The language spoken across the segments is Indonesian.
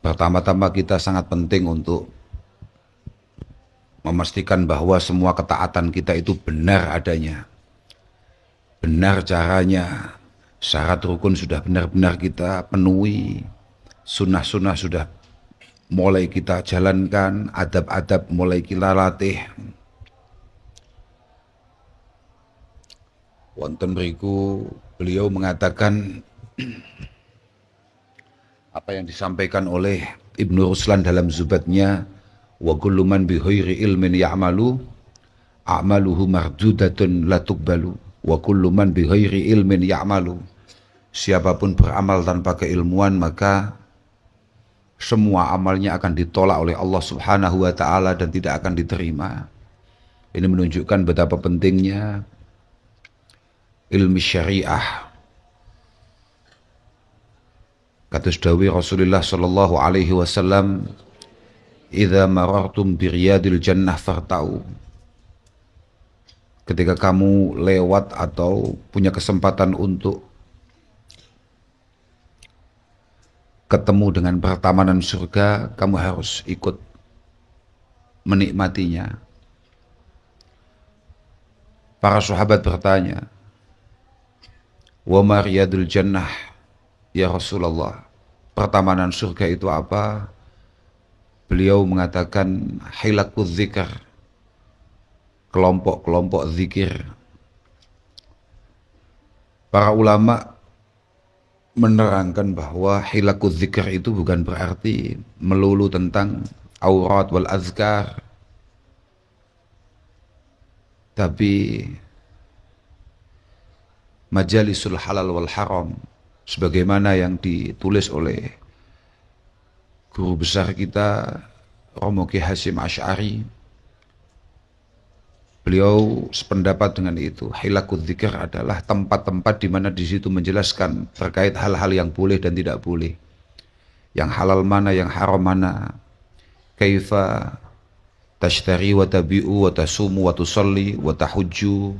Pertama-tama kita sangat penting untuk memastikan bahwa semua ketaatan kita itu benar adanya, benar caranya, syarat rukun sudah benar-benar kita penuhi, sunnah-sunnah sudah mulai kita jalankan, adab-adab mulai kita latih. Wonten beriku beliau mengatakan apa yang disampaikan oleh Ibnu Ruslan dalam Zubatnya, wa kullu man bi ghairi ilmin ya'malu a'maluhu mardudatun la tuqbalu wa kullu man bi ghairi ilmin ya'malu. Siapapun beramal tanpa keilmuan maka semua amalnya akan ditolak oleh Allah Subhanahu wa taala dan tidak akan diterima. Ini menunjukkan betapa pentingnya ilmu syariah. Kata dawuh Rasulullah sallallahu alaihi wasallam, "Idza marartum bi riyadil jannah fartau." Ketika kamu lewat atau punya kesempatan untuk ketemu dengan pertamanan surga, kamu harus ikut menikmatinya. Para sahabat bertanya, "Wa ma riyadul jannah ya Rasulullah? Pertamanan surga itu apa?" Beliau mengatakan, "Hilakuz zikr." Kelompok-kelompok zikir. Para ulama menerangkan bahwa hilakuz zikr itu bukan berarti melulu tentang aurat wal azkar, tapi majalisul halal wal haram, sebagaimana yang ditulis oleh guru besar kita Romo Ki Hasyim Asy'ari. Beliau sependapat dengan itu. Hilakuz zikr adalah tempat-tempat di mana di situ menjelaskan terkait hal-hal yang boleh dan tidak boleh, yang halal mana, yang haram mana, kaifa tashtari wa tabi'u wa tasumu wa tusalli wa tahujju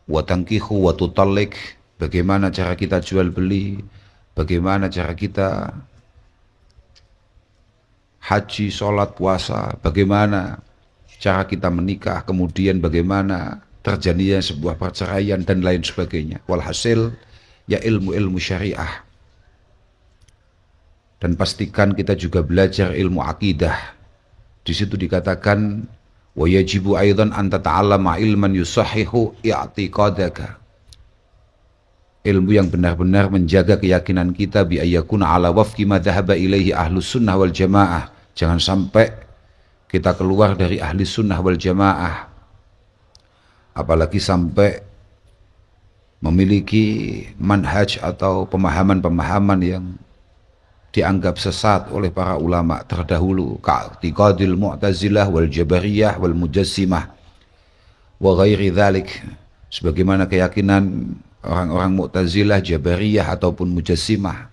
wa tankihu wa tutallik. Bagaimana cara kita jual beli, bagaimana cara kita haji, sholat, puasa, bagaimana cara kita menikah, kemudian bagaimana terjadinya sebuah perceraian dan lain sebagainya. Walhasil ya ilmu-ilmu syariah. Dan pastikan kita juga belajar ilmu akidah. Di situ dikatakan wa yajibu aidan an tata'allama ilman yusahhihu i'tiqadaka. Ilmu yang benar-benar menjaga keyakinan kita bi ayyakuna ala wafqi ma dhahaba ilaihi ahlus sunnah wal jamaah. Jangan sampai kita keluar dari ahli sunnah wal jamaah, apalagi sampai memiliki manhaj atau pemahaman-pemahaman yang dianggap sesat oleh para ulama terdahulu, ka'tiqadil mu'tazilah wal jabariyah wal mujassimah wa ghairi dzalik, sebagaimana keyakinan orang-orang mu'tazilah, jabariyah ataupun mujassimah.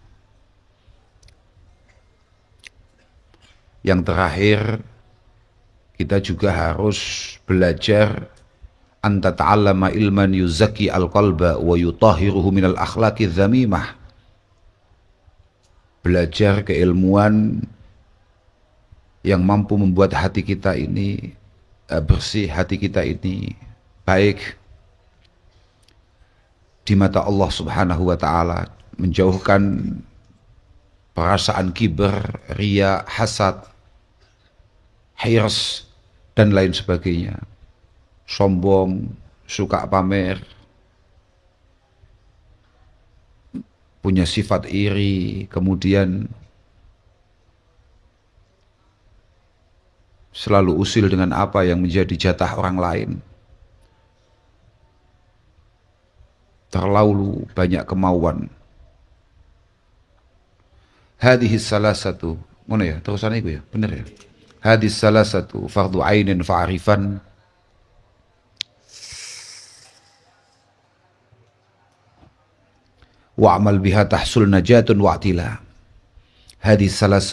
Yang terakhir, kita juga harus belajar an tata'allama ilman yuzaki al-qalba wa yutahhiruhu minal akhlaqi dzamimah. Belajar keilmuan yang mampu membuat hati kita ini bersih, hati kita ini baik di mata Allah Subhanahu wa taala, menjauhkan perasaan kiber, riya, hasad, hirs dan lain sebagainya, sombong, suka pamer, punya sifat iri, kemudian selalu usil dengan apa yang menjadi jatah orang lain, terlalu banyak kemauan. Hadhihi salasatu, mana ya terusan itu ya, benar ya? Hadis salah satu fardu ainin fa'arifan wa'amal biha tahsul najatun wa'tila. Hadis salah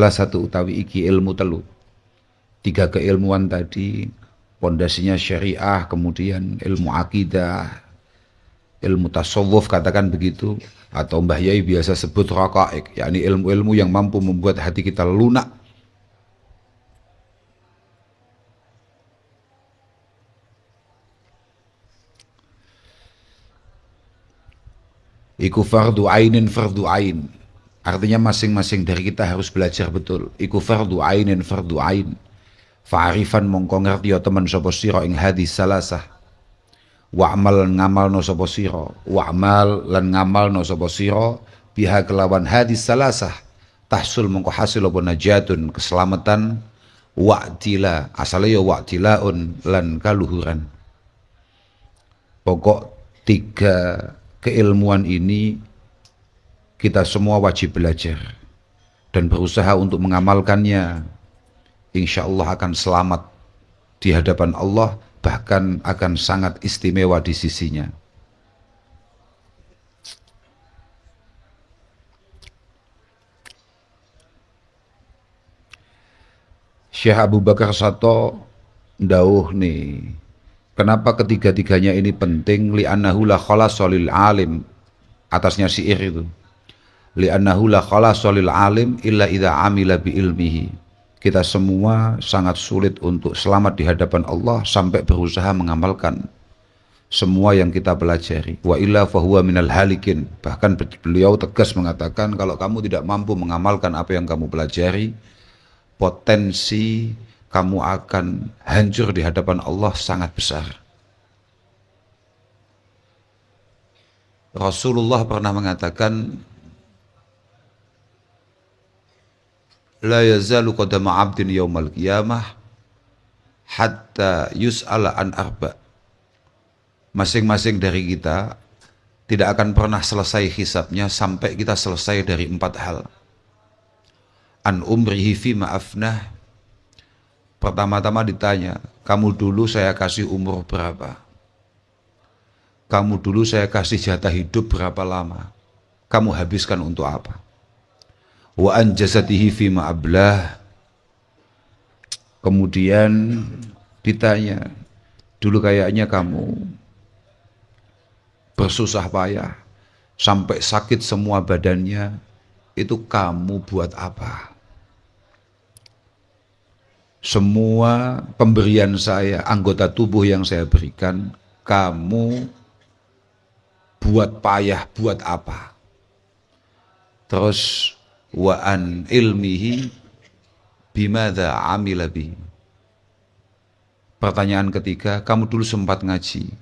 satu utawi iki ilmu telu. Tiga keilmuan tadi, pondasinya syariah, kemudian ilmu akidah, ilmu tasawuf katakan begitu, atau Mbah Yai biasa sebut raqaiq, yakni ilmu-ilmu yang mampu membuat hati kita lunak. Iku fardu ainin fardu ain. Artinya masing-masing dari kita harus belajar betul. Iku fardu ainin fardu ain. Fa'arifan mongko ngerti ya teman sapa sira ing hadis salasah. Wa'mal lan ngamalno sapa sira. Wa'mal lan ngamalno sapa sira biha kelawan hadis salasah. Tahsul mongko hasil apa najatun keselamatan. Wa'tila asale ya wa'tilaun lan kaluhuran. Pokok tiga keilmuan ini kita semua wajib belajar dan berusaha untuk mengamalkannya. Insya Allah akan selamat di hadapan Allah, bahkan akan sangat istimewa di sisinya. Syekh Abu Bakar Sato ndawuh nih, kenapa ketiga-tiganya ini penting? Li'annahu la khalasa lil alim, atasnya syair itu. Li'annahu la khalasa lil alim illa idza amila bi ilmihi. Kita semua sangat sulit untuk selamat di hadapan Allah sampai berusaha mengamalkan semua yang kita pelajari. Wa illa fahuwa minal halikin. Bahkan beliau tegas mengatakan kalau kamu tidak mampu mengamalkan apa yang kamu pelajari, potensi kamu akan hancur di hadapan Allah sangat besar. Rasulullah pernah mengatakan, la yazalu qadama 'abdin yaumal qiyamah hatta yus'ala an arba. Masing-masing dari kita tidak akan pernah selesai hisabnya sampai kita selesai dari 4 hal. An umrihi fima afnah. Pertama-tama ditanya, kamu dulu saya kasih umur berapa? Kamu dulu saya kasih jatah hidup berapa lama? Kamu habiskan untuk apa? Wa an jasadihi fima ablah. Kemudian ditanya, dulu kayaknya kamu bersusah payah sampai sakit semua badannya, itu kamu buat apa? Semua pemberian saya, anggota tubuh yang saya berikan, kamu buat payah buat apa? Terus wa an ilmihi bimadza amila bihi. Pertanyaan ketiga, kamu dulu sempat ngaji,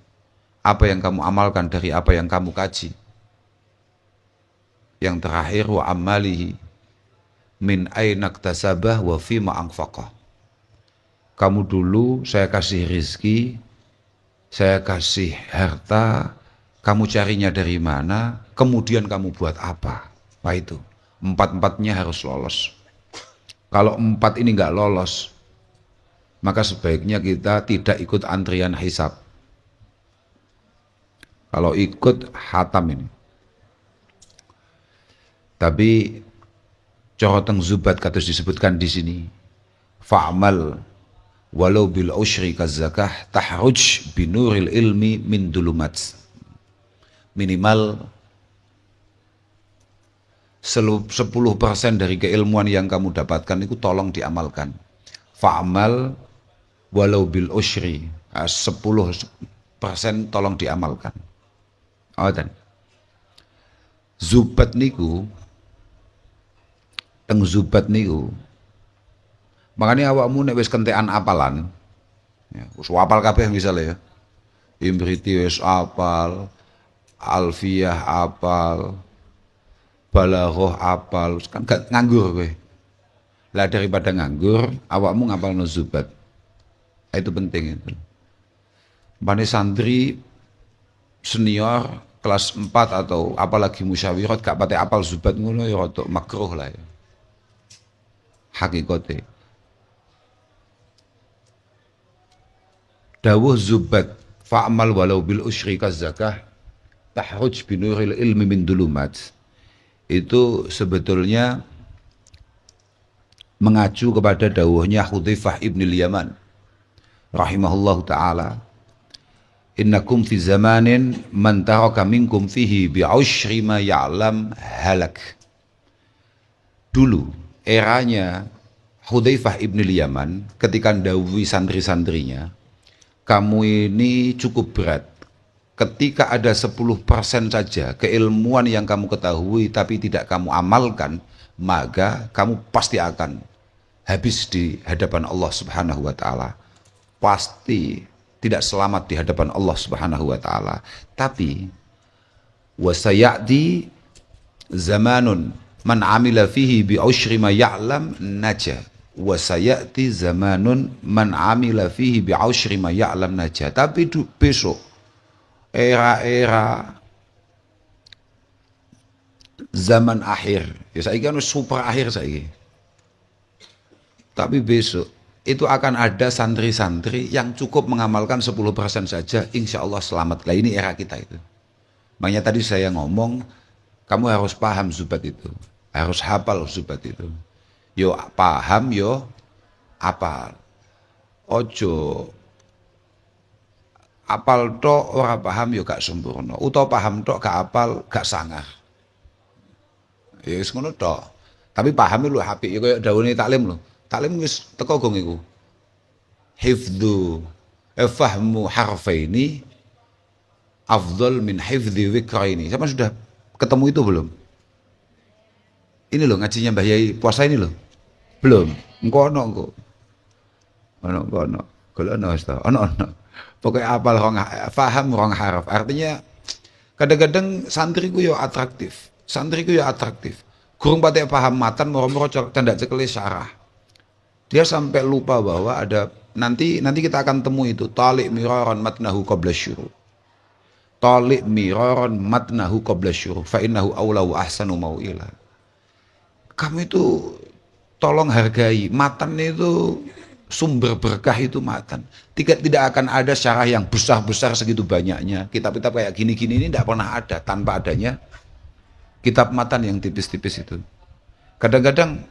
apa yang kamu amalkan dari apa yang kamu kaji? Yang terakhir wa amalihi min aina iktasabah wa fima anfaqah. Kamu dulu saya kasih rizki, saya kasih harta, kamu carinya dari mana, kemudian kamu buat apa? Nah itu, 4-4-nya harus lolos. Kalau 4 ini nggak lolos, maka sebaiknya kita tidak ikut antrian hisab. Kalau ikut hatam ini. Tapi coroteng zubat katus disebutkan di sini. Fa'amal walau bil usyri kazakah tahruj binuril ilmi min dulumat. Minimal 10% dari keilmuan yang kamu dapatkan itu tolong diamalkan. Fa'amal walau bil usyri, 10% tolong diamalkan. Oh, dan zubat niku, teng zubat niku, makanya awakmu nek wis kentekan apalan, ya, wis apal kabeh misalnya ya, Imriti wis apal, Alfiyah apal, Balaghah apal, kan gak nganggur kowe. Lah daripada nganggur, awakmu ngapalno zubat. Itu penting itu. Bani santri senior kelas 4 atau apalagi musyawirat gak pate apal zubat ngono ya rada makruh lah ya. Hakikate. Dawuh zubat fa'amal walau bil usyri kazakah tahruj binuril ilmi min dulumat. Itu sebetulnya mengacu kepada dawuhnya Hudzaifah ibn Yaman rahimahullahu ta'ala innakum fi zamanin man taraka minkum fihi bi'ushri ma ya'lam halak. Dulu eranya Hudzaifah ibn Yaman ketika ndawuhi santri-santrinya, kamu ini cukup berat. Ketika ada 10% saja keilmuan yang kamu ketahui tapi tidak kamu amalkan, maka kamu pasti akan habis di hadapan Allah Subhanahu wa taala. Pasti tidak selamat di hadapan Allah Subhanahu wa taala. Tapi wasayati zamanun man amila fihi bi ushri ma ya'lam naja. Wasayati zamanun man amila fihi bi ushri ma ya'lam naja. Tapi besok era-era zaman akhir, ya saiki kan super akhir saiki. Tapi besok itu akan ada santri-santri yang cukup mengamalkan 10% saja, insya Allah selamat. Lah ini era kita itu. Makanya tadi saya ngomong, kamu harus paham zubat itu, harus hafal zubat itu. Yo paham, yo apal. Ojo apal tok ora paham yo gak sempurna. Utawa paham tok gak apal gak sangar. Ya wis ngono tok. Tapi paham lho apik ya koyo dawuhe taklim lho. Taklim wis teko gong iku. Hifdzu fahmu harfaini afdal min hifdzi wikraini. Sama sudah ketemu itu belum? Ini loh ngajinya Mbah Yai puasa ini loh. Belum. Engko ono engko. Ono. Kalau ono wis ta. Ono. Pokoknya apal faham rong harf. Artinya kadang-kadang santriku yo atraktif. Santriku ya atraktif. Gurung patek paham matan moro-moro candak cekeli syarah. Dia sampai lupa bahwa ada nanti kita akan temu itu talik miraran matnahu qabla syuru. Talik miraran matnahu qabla syuru fa innahu aula wa ahsanu mau'ila. Kamu itu tolong hargai matan itu, sumber berkah itu matan. Tidak akan ada syarah yang besar-besar segitu banyaknya. Kitab-kitab kayak gini-gini ini tidak pernah ada tanpa adanya kitab matan yang tipis-tipis itu. Kadang-kadang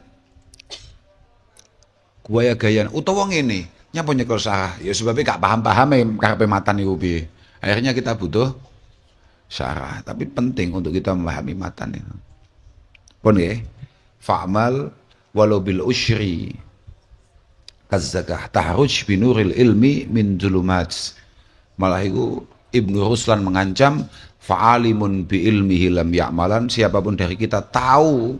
gaya-gayaan utawa ngene nyapa nyekel syarah ya sebabnya gak paham-paham karepe matan iku piye. Akhirnya kita butuh syarah, tapi penting untuk kita memahami matan itu. Pun nggih, fa'mal walau bil usyri kazzakah tahruj binuril ilmi min zulumat. Malah itu Ibnu Ruslan mengancam fa'alimun bi ilmihi lam ya'malan, siapapun dari kita tahu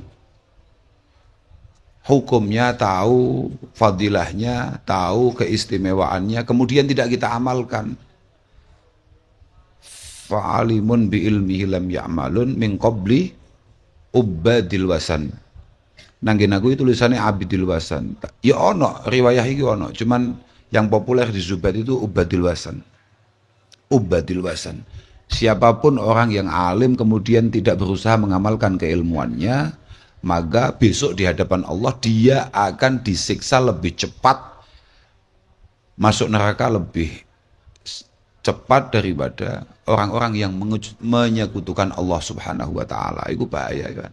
hukumnya, tahu fadilahnya, tahu keistimewaannya, kemudian tidak kita amalkan. Fa'alimun bi ilmihi lam ya'malun min qabli ubadil wasan. Nanggen aku tulisannya Abidil Wasan. Ya ono riwayah iki ono, cuman yang populer di Zubat itu Ubadil Wasan. Ubadil Wasan. Siapapun orang yang alim kemudian tidak berusaha mengamalkan keilmuannya, maka besok di hadapan Allah dia akan disiksa lebih cepat, masuk neraka lebih cepat daripada orang-orang yang menyekutukan Allah Subhanahu wa taala. Itu bahaya kan.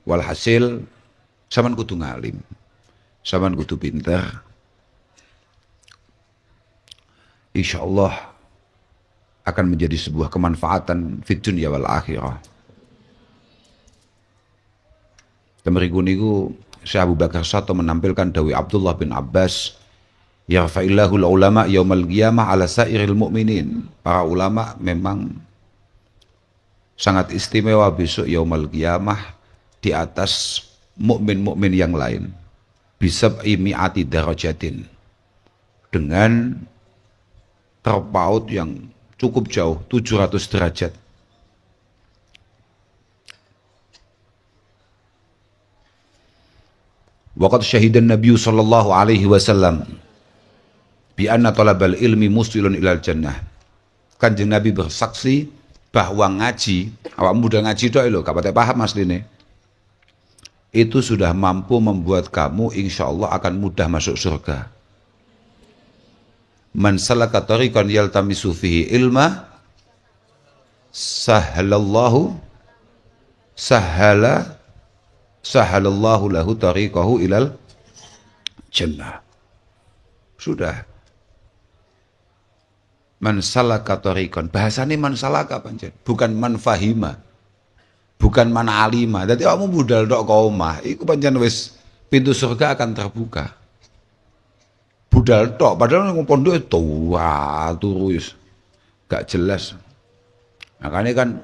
Walhasil sampean kudu ngalim, sampean kudu pinter. Insyaallah akan menjadi sebuah kemanfaatan fid dunya wal akhirah. Temeriku niku Syekh Abu Bakar Sato menampilkan dawai Abdullah bin Abbas, yarfa'illahul ulama yaumal qiyamah ala sairil mu'minin. Para ulama memang sangat istimewa besok yaumal qiyamah di atas mukmin-mukmin yang lain, bisab imi'ati darajatin, dengan terpaut yang cukup jauh 700 derajat. Waqad syahidan Nabi sallallahu alaihi wasallam bi anna talabal ilmi mustilun ilal jannah. Kanjeng Nabi bersaksi bahwa ngaji, awak muda ngaji tok lho, gak pate paham asline. Itu sudah mampu membuat kamu insya Allah akan mudah masuk surga. Man salaka tariqan yaltamisu fihi ilma sahala sahalallahu lahu tariqahu ilal jannah. Sudah. Man salaka tariqan. Bahasane man salaka pancen, bukan man fahima. Bukan man alima. Dadi kamu budal tok ka omah, iku pancen wis pintu surga akan terbuka. Budal tok padahal nang pondok tua terus. Gak jelas. Makanya kan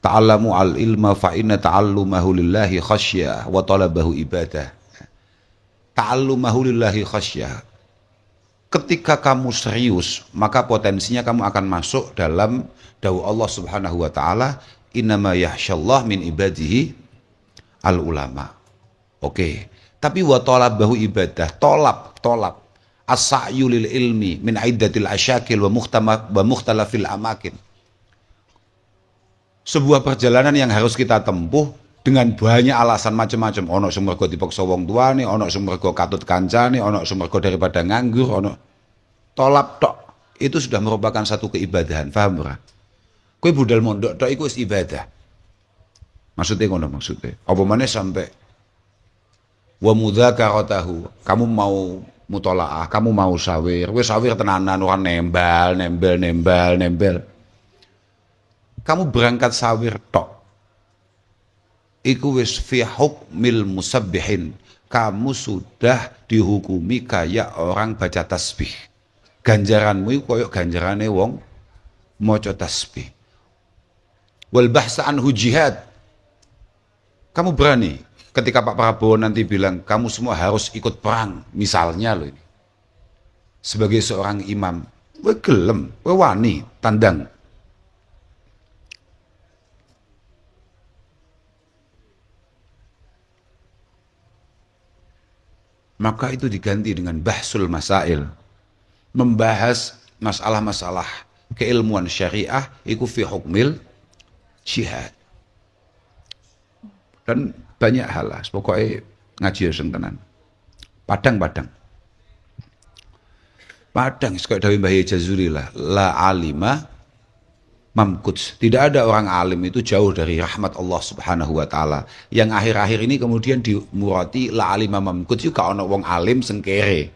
ta'allamu al-ilma fa inna ta'allumahu lillahi khasyah wa talabahu ibadah. Ta'allumahu lillahi khasyah. Ketika kamu serius, maka potensinya kamu akan masuk dalam dawuh Allah Subhanahu wa taala, innama yakhsyallah min ibadihi al-ulama. Oke. Tapi wa talabahu ibadah, tolab as-sa'yu lil ilmi min iddatil asyakil wa mukhtalafil amakin. Sebuah perjalanan yang harus kita tempuh dengan banyak alasan macam-macam. Ono sing mergo dipaksa wong tuane, ono sing mergo katut kancane, ono sing mergo daripada nganggur, ono tolab tok. Itu sudah merupakan satu keibadahan, paham ora? Kowe budal mondok tok iku wis ibadah. Maksudnya ngono maksudnya. Apa maneh sampai wa mudzakaratahu, kamu mau mutolaah, kamu mau sawir, wis sawir tenanan ora nembal. Kamu berangkat sawir tok. Iku wis fi hukmil musabbihin. Kamu sudah dihukumi kayak orang baca tasbih. Ganjaranmu iku koyo ganjarane wong maca tasbih. Wal bahsa anhu jihad. Kamu berani ketika Pak Prabowo nanti bilang kamu semua harus ikut perang, misalnya loh ini. Sebagai seorang imam, kowe gelem, kowe wani tandang. Maka itu diganti dengan bahsul masail. Membahas masalah-masalah keilmuan syariah iku fi hukmil jihad. Dan banyak hal lah, pokoknya ngaji sing tenan. Padang, sekali dawuh Mbah Jazuli lah, la alima mamkuts. Tidak ada orang alim itu jauh dari rahmat Allah Subhanahu wa taala. Yang akhir-akhir ini kemudian dimurati la alima mamkuts juga ana wong alim sing kere.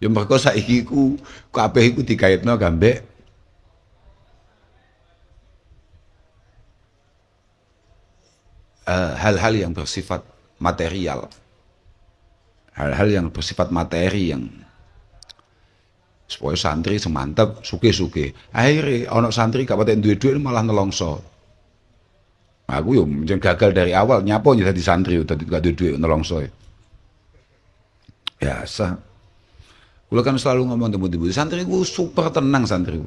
Ya mergo saiki ku kabeh iku dikaitno gambek hal-hal yang bersifat material. Hal-hal yang bersifat materi yang supaya santri semantap suke-suke. Akhirnya ono santri gak patek duwe-duwe malah nelongso. Aku yo menjen gagal dari awal nyapo jadi santri tadi gak duwe-duwe nelongso. Biasa. Kulo kan selalu ngomong temu-temu santri ku super tenang santri.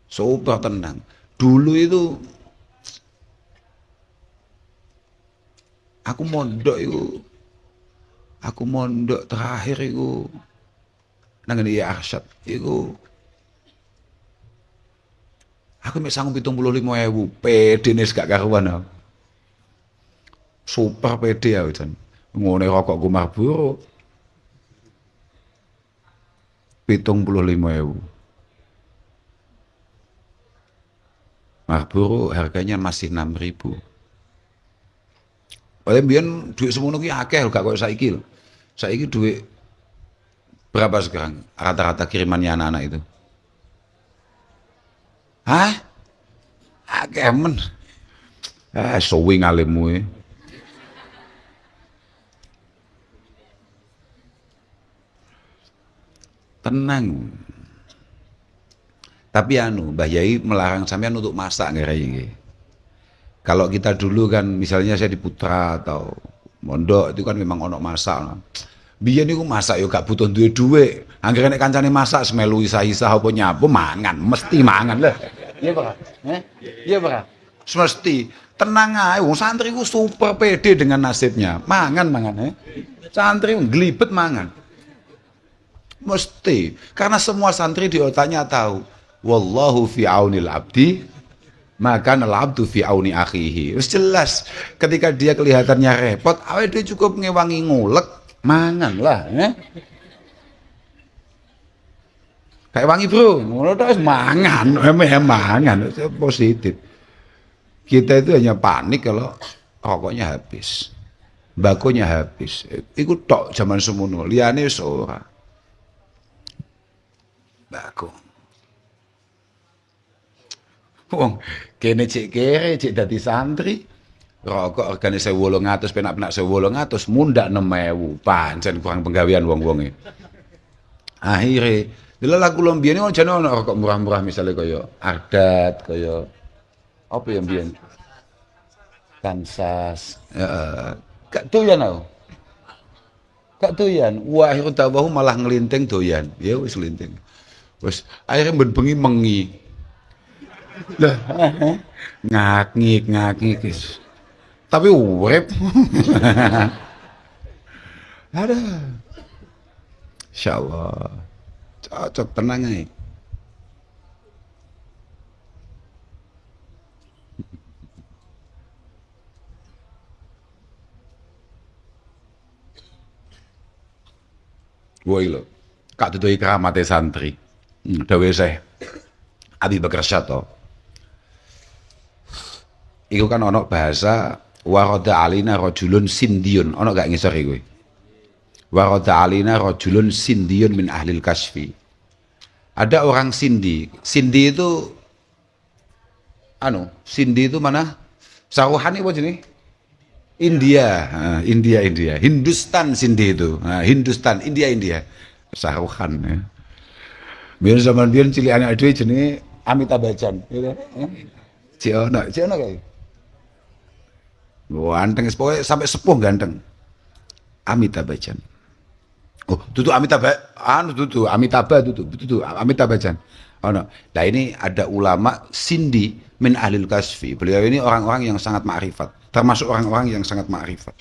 Super tenang. Dulu itu aku mondok terakhir itu nang ngene ya Arsyad iku aku mek sanggup 75.000 pede nis gak karuan aku. Super pede ya jan. Ngene rokok ku Marlboro 75.000. Marlboro harganya masih 6.000. Oleh biyen duit semono ki akeh gak koyo saiki lho. Saiki duit berapa sekarang rata-rata kirimannya anak-anak itu? Hah? Akeh men. Suwi ngalimmu e. Tenang. Tapi Mbah Yai melarang sampean untuk masak nggak iki. Kalau kita dulu kan misalnya saya di Putra atau Mondok itu kan memang ono masak. Biyen niku masak yo gak butuh duwe. Anggere nek kancane masak semelu isa-isa apa nyapu mangan, mesti mangan lho. Iya, Pak. Iya, Pak. Semesti tenang ae wong santri ku super pede dengan nasibnya. Mangan Santri nglibet mangan. Mesti, karena semua santri di otaknya tahu, wallahu fi aunil abdi, maka al-abdu fi auni akhihi. Wis jelas, ketika dia kelihatannya repot, awake dia cukup ngewangi ngulek, mangan lah, Kayak wangi bro, ngono terus mangan, mangan, positif. Kita itu hanya panik kalau rokoknya habis, bakonya habis. Iku tok zaman semono, liyane wis ora. Bako. Wong kene cek kere, cek dadi santri. Rokok regane 1.800 penak-penak 1.800 mundak 6.000. Pancen kurang penggawean wong-wonge. Akhire delala kula mbiyen ono jane ono rokok murah-murah misale kaya Ardat, kaya apa ya mbiyen? Kansas. Heeh. Gak doyan aku. Gak doyan. Wa akhiru dawahu malah ngelinting doyan. Ya wis ngelinting. Wis akhirnya ben bengi mengi. Lah, ngakik wis. Tapi urip. Ada. Insyaallah. Cocok tenang aja. Woi lo, kak tutui keramate santri. Dawe saya, Abi Bakar Syato. Iku kan ono bahasa waroda alina rojulun sindiun. Ono gak ngisor iku? Waroda alina rojulun sindiun min ahlil kasfi. Ada orang Sindi. Sindi itu Sindi itu mana? Saruhan apa jenis? India, India. Hindustan Sindi itu. Hindustan, India. Saruhan ya. Biar zaman biar cilik anak dhewe jenenge Amitabh Bachchan, gitu. Ciono kayak. Ganteng, pokoknya sampai sepuh ganteng. Amitabh Bachchan. Oh, tutu Amitabh Bachchan. Oh no. Nah ini ada ulama Sindi min ahlil kasfi. Beliau ini orang-orang yang sangat ma'rifat, termasuk orang-orang yang sangat ma'rifat.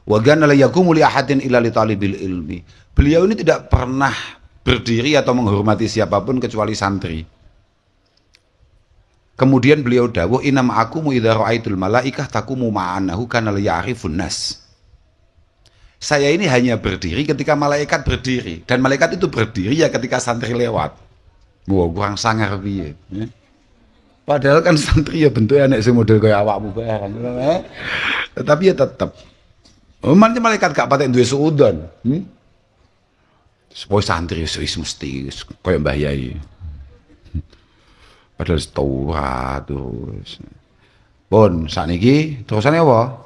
Wa gana la yaqumu li ahadin illa li talibil ilmi. Beliau ini tidak pernah berdiri atau menghormati siapapun kecuali santri. Kemudian beliau dawuh inam akumu idza ra'aitul malaikah taqumu ma'anahu kana la ya'rifun nas. Saya ini hanya berdiri ketika malaikat berdiri, dan malaikat itu berdiri ya ketika santri lewat. Wah, kurang sangar piye. Padahal kan santri ya bentuknya nek sing model kaya awakmu bae kan. Tetapi ya tetep. Mantep malaikat gak patek duwe suudon. Supaya santri wis mesti kaya Mbah Yai. Padahal Taurat terus. Pun sakniki terusane apa?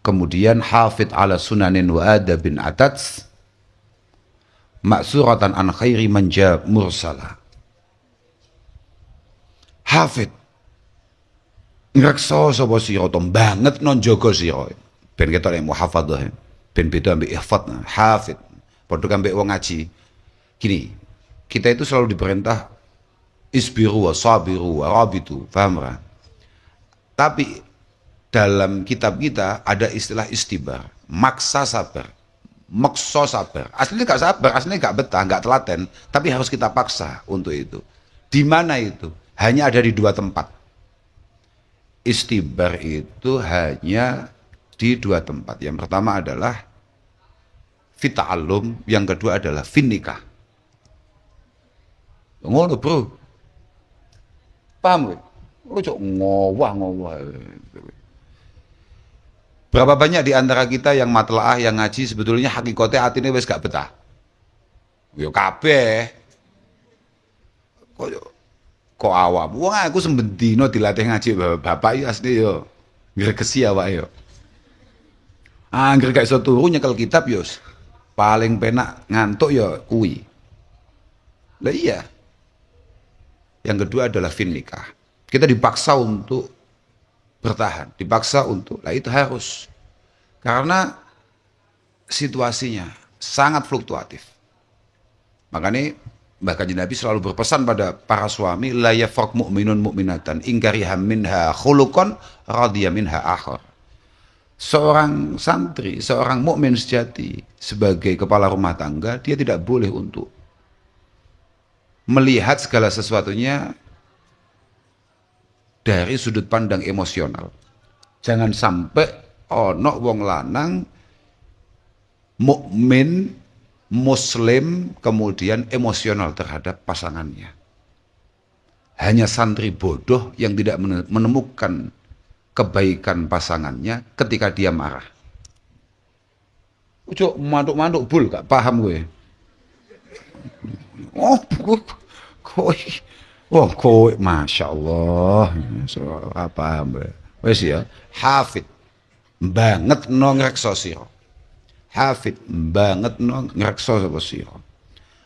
Kemudian hafid ala sunanin wa adabin atats maksuratan an khairi manja mursala. Hafid ngrekso sapa sira to banget non jaga sira ben ketok nek muhafadzah ben beda ambek ihfad. Hafid padha ambek wong ngaji gini, kita itu selalu diperintah isbiru wa sabiru wa rabitu, paham kan? Tapi dalam kitab kita ada istilah istibar, maksa sabar, makso sabar. Aslinya gak sabar, aslinya gak betah, gak telaten, tapi harus kita paksa untuk itu. Di mana itu? Hanya ada di 2 tempat. Istibar itu hanya di 2 tempat. Yang pertama adalah fita'allum, yang kedua adalah finnikah. Ngono bro, paham gak? Lu cok ngowah. Berapa banyak di antara kita yang matlaah, yang ngaji sebetulnya hakikatnya hatinya wis gak betah. Yo kabeh. Kok awak. Wong aku sembendino dilatih ngaji bapak iki asli yo ngregesi awake yo. Angger gak iso turu nyekel kitab yo paling penak ngantuk yo kuwi. Lah iya. Yang kedua adalah finnikah. Kita dipaksa untuk bertahan, dipaksa untuk, lah itu harus, karena situasinya sangat fluktuatif. Makanya bahkan Nabi selalu berpesan pada para suami, la yafraq mu'minun mu'minatan ingkariha minha khuluqan radhiya minha akhar. Seorang santri, seorang mukmin sejati sebagai kepala rumah tangga, dia tidak boleh untuk melihat segala sesuatunya dari sudut pandang emosional. Jangan sampai ono wong lanang mukmin muslim kemudian emosional terhadap pasangannya. Hanya santri bodoh yang tidak menemukan kebaikan pasangannya ketika dia marah. Ujuk mantuk-mantuk bul gak paham gue. Oh, kowe, masya Allah, apa wes ya, hafid banget no ngrekso sira, hafid banget no ngrekso sapa sira.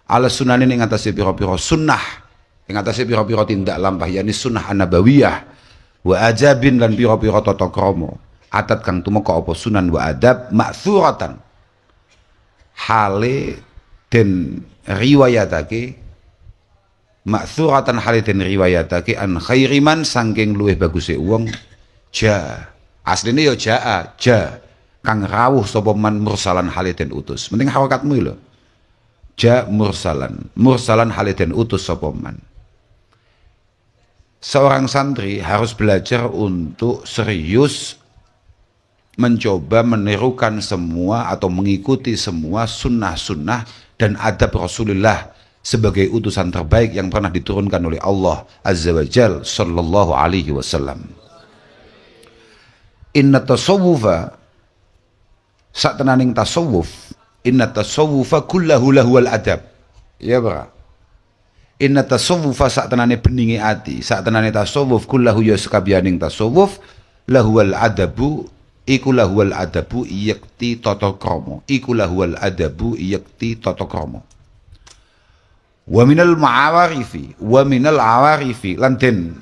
Ala sunanin ing atase pira-pira sunnah, ing atase pira-pira tindak lampah yakni sunnah an-nabawiyah, wa ajabin lan pira-pira tata krama, atat kang tumeka apa sunan wa adab ma'thuratan hale den riwayatake, ma'thuratan hale den riwayatake an khairiman sangking luwih baguse wong ja asline ya ja kang rawuh sapa man mursalan hale den utus. Penting harokatmu lho. Ja mursalan hale den utus sapa man. Seorang santri harus belajar untuk serius mencoba menirukan semua atau mengikuti semua sunnah-sunnah dan adab Rasulullah sebagai utusan terbaik yang pernah diturunkan oleh Allah Azza wa Jal sallallahu alaihi wasallam. Inna tasawwufa saktenaning tasawuf, inna tasawwufa kullahu lahwal adab. Ya bra. Inna tasawwufa saktenane beninge ati, saktenane tasawuf kullahu ya sekabiyaning tasawuf lahwal adabu iku lahwal adabu yakti tata krama, iku lahwal adabu yakti tata krama. Wa minal awarifi lan den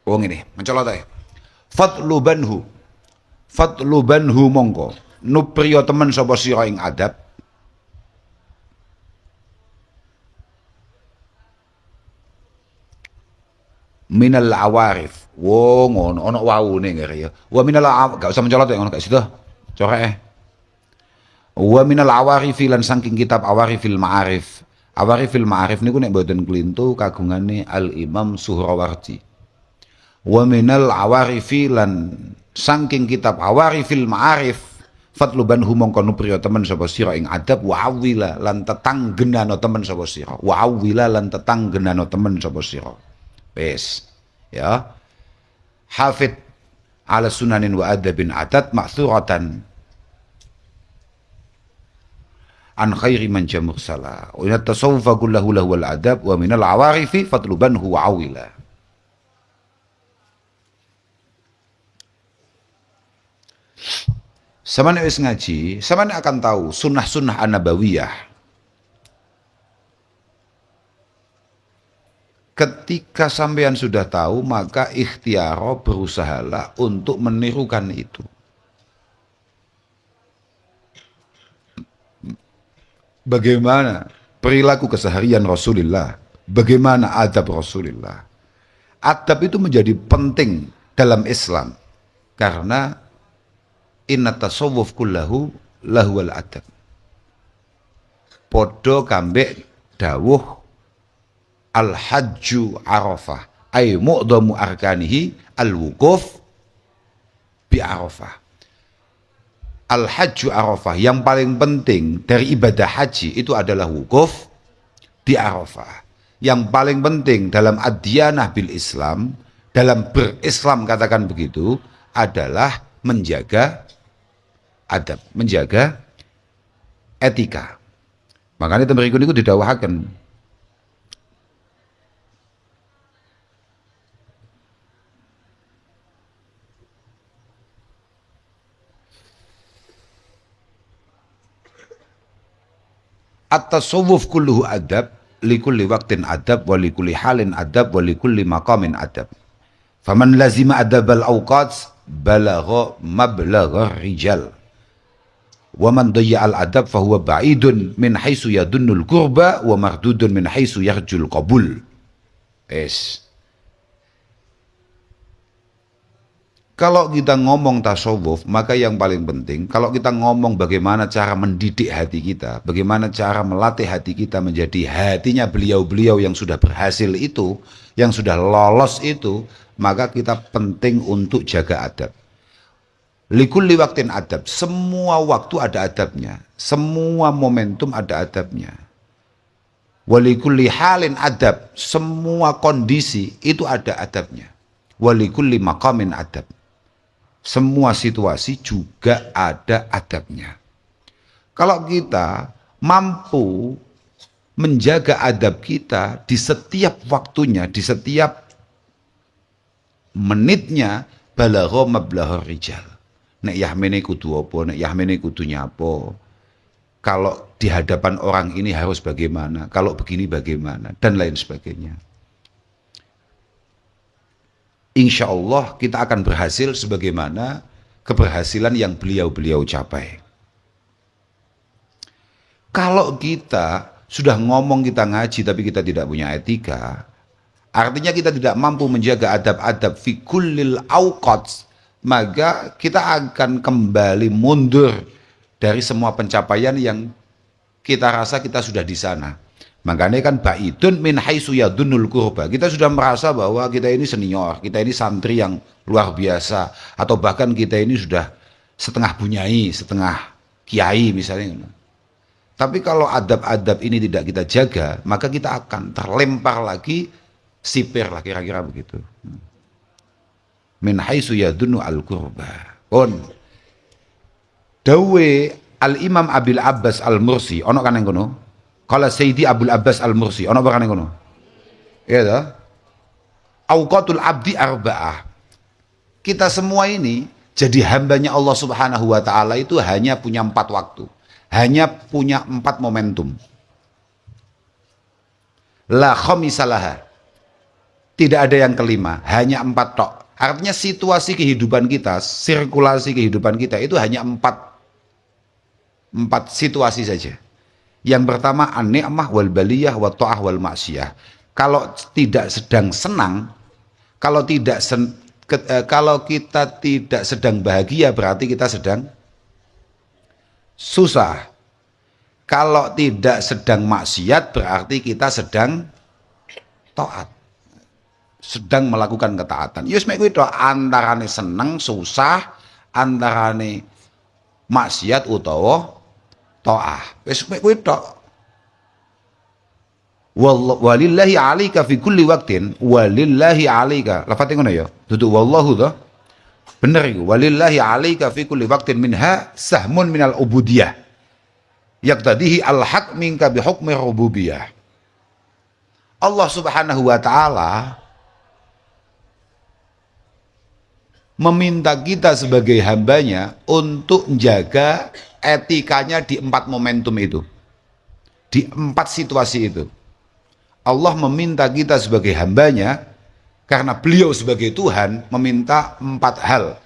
wong ini mencolot ae fatlubanhu mongko nupriya temen sapa sira ing adab minal awarif wong ono wawune ngene ya wa minal gak usah mencolot ya ngono gak situ corek wa minal awarifi lan saking kitab awarifil ma'arif niku nek mboten klintu kagungane Al Imam Suhrawardi. Wa minal awarifi lan saking kitab awarifil ma'arif fatlubanhu mongko nupriya temen sapa sira ing adab wa awila lan tetanggenano temen sapa sira wis ya hafid ala sunanin wa adabin adat ma'thuratan an khairi man jamursala wa inna tasawufa kullahu lahu wal adab wa minal awarifi fatlubanhu wa awila. Samane wis ngaji, samane akan tahu sunnah-sunnah an-nabawiyah. Ketika sampean sudah tahu, maka ikhtiaro berusahalah untuk menirukan itu. Bagaimana perilaku keseharian Rasulullah, bagaimana adab Rasulullah. Adab itu menjadi penting dalam Islam karena inna tasawwuf kullahu lahwal adab. Podo kambek dawuh al-hajju arafah ay mu'dhamu arkanihi al-wukuf bi arafah. Al-hajju arafah, yang paling penting dari ibadah haji itu adalah wukuf di arafah. Yang paling penting dalam ad-diyanah bil Islam, dalam berislam katakan begitu, adalah menjaga adab, menjaga etika. Makanya berikut itu didawahkan at-tasawwuf kulluhu adab likulli waqtin adab wa likulli halin adab wa likulli maqamin adab. Faman lazima adabal awqat balagha mablagha rijal. Wa man dayya'al adab fahuwa ba'idun min haitsu yadunnul qurba wa mardudun min haitsu yarjul qabul. Kalau kita ngomong tasawuf, maka yang paling penting kalau kita ngomong bagaimana cara mendidik hati kita, bagaimana cara melatih hati kita menjadi hatinya beliau-beliau yang sudah berhasil itu, yang sudah lolos itu, maka kita penting untuk jaga adab. Likulli waqtin adab, semua waktu ada adabnya, semua momentum ada adabnya. Walikulli halin adab, semua kondisi itu ada adabnya. Walikulli maqamin adab, semua situasi juga ada adabnya. Kalau kita mampu menjaga adab kita di setiap waktunya, di setiap menitnya, balagha mablagha rijal. Nek yahmene kudu apa, nek yahmene kudu nyapa. Kalau di hadapan orang ini harus bagaimana, kalau begini bagaimana, dan lain sebagainya. Insya Allah kita akan berhasil sebagaimana keberhasilan yang beliau-beliau capai. Kalau kita sudah ngomong kita ngaji tapi kita tidak punya etika, artinya kita tidak mampu menjaga adab-adab fi kullil awqat, maka kita akan kembali mundur dari semua pencapaian yang kita rasa kita sudah di sana. Makanya kan ba'idun min haitsu yadunul qurba. Kita sudah merasa bahwa kita ini senior, kita ini santri yang luar biasa, atau bahkan kita ini sudah setengah bunyai, setengah kiai misalnya. Tapi kalau adab-adab ini tidak kita jaga, maka kita akan terlempar lagi, sipir lah kira-kira begitu. Min haitsu yadunu al-qurba. Dawe Al-Imam Abil Abbas Al-Mursi, ono kan yang kono? Kalau Sayyidi Abul Abbas Al-Mursi, ono kan yang kono? Iya dah. Awqatul abdi arba'ah. Kita semua ini jadi hambanya Allah Subhanahu wa taala itu hanya punya 4 waktu. Hanya punya 4 momentum. La khamisalaha. Tidak ada yang kelima, hanya 4 tok. Artinya situasi kehidupan kita, sirkulasi kehidupan kita itu hanya 4 situasi saja. Yang pertama an-ni'mah wal baliyah wa ta'ah wal maksiyah. Kalau tidak sedang senang, kalau kita tidak sedang bahagia berarti kita sedang susah. Kalau tidak sedang maksiat berarti kita sedang taat. Sedang melakukan ketaatan. Yus mek kuwi tok antarane seneng susah, antarane maksiat utawa taah. Wis mek kuwi tok. Walillahi 'alaika fi kulli waqtin, walillahi 'alaika. Lafate ngono ya. Dudu wallahu to. Bener iku. Walillahi 'alaika fi kulli waqtin minha sahmun minal ubudiyah. Yaqtadihi al-haq minka bi hukmi rububiyah. Allah Subhanahu wa taala meminta kita sebagai hambanya untuk menjaga etikanya di 4 momentum itu, di 4 situasi itu. Allah meminta kita sebagai hambanya karena beliau sebagai Tuhan meminta 4 hal.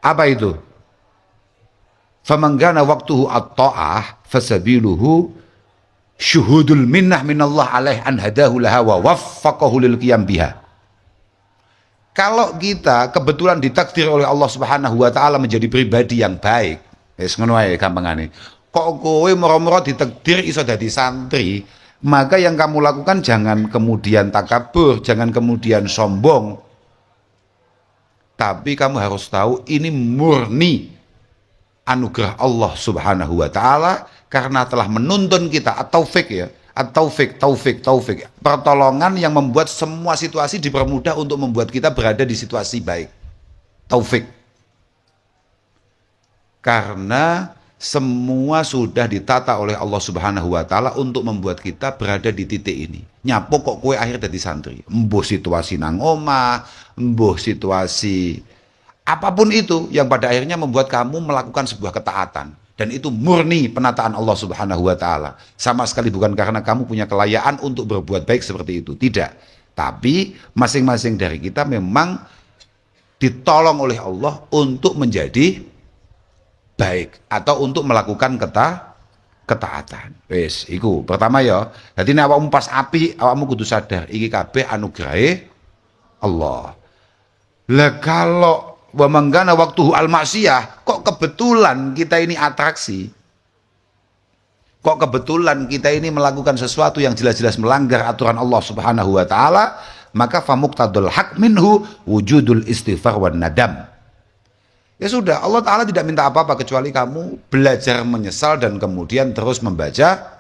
Apa itu? Faman kana waqtuhu at-ta'ah fasabiluhu syuhudul minnah minallah alaih an hadahu laha wa waffaqahu lil qiyam biha. Kalau kita kebetulan ditakdir oleh Allah Subhanahu wa taala menjadi pribadi yang baik, wis ngono wae gampangane. Kok kowe moro-moro ditakdir iso dadi santri, maka yang kamu lakukan jangan kemudian takabur, jangan kemudian sombong. Tapi kamu harus tahu ini murni anugerah Allah Subhanahu wa taala karena telah menuntun kita at-taufik ya. Taufik. Pertolongan yang membuat semua situasi dipermudah untuk membuat kita berada di situasi baik. Taufik. Karena semua sudah ditata oleh Allah Subhanahu wa taala untuk membuat kita berada di titik ini. Nyapo kok kue akhir dadi santri. Embuh situasi nang omah, embuh situasi apapun itu yang pada akhirnya membuat kamu melakukan sebuah ketaatan. Dan itu murni penataan Allah Subhanahu wa taala. Sama sekali bukan karena kamu punya kelayaan untuk berbuat baik seperti itu. Tidak. Tapi masing-masing dari kita memang ditolong oleh Allah untuk menjadi baik atau untuk melakukan ketaatan. Wes, iku pertama ya. Jadi nek awakmu pas api, awakmu kudu sadar iki kabeh anugerahe Allah. Lah kalau wa manggana waktu al-maksiyah, kok kebetulan kita ini atraksi, kok kebetulan kita ini melakukan sesuatu yang jelas-jelas melanggar aturan Allah Subhanahu wa taala, maka famuqtadul haq minhu wujudul istighfar wan nadam. Ya sudah, Allah taala tidak minta apa-apa kecuali kamu belajar menyesal dan kemudian terus membaca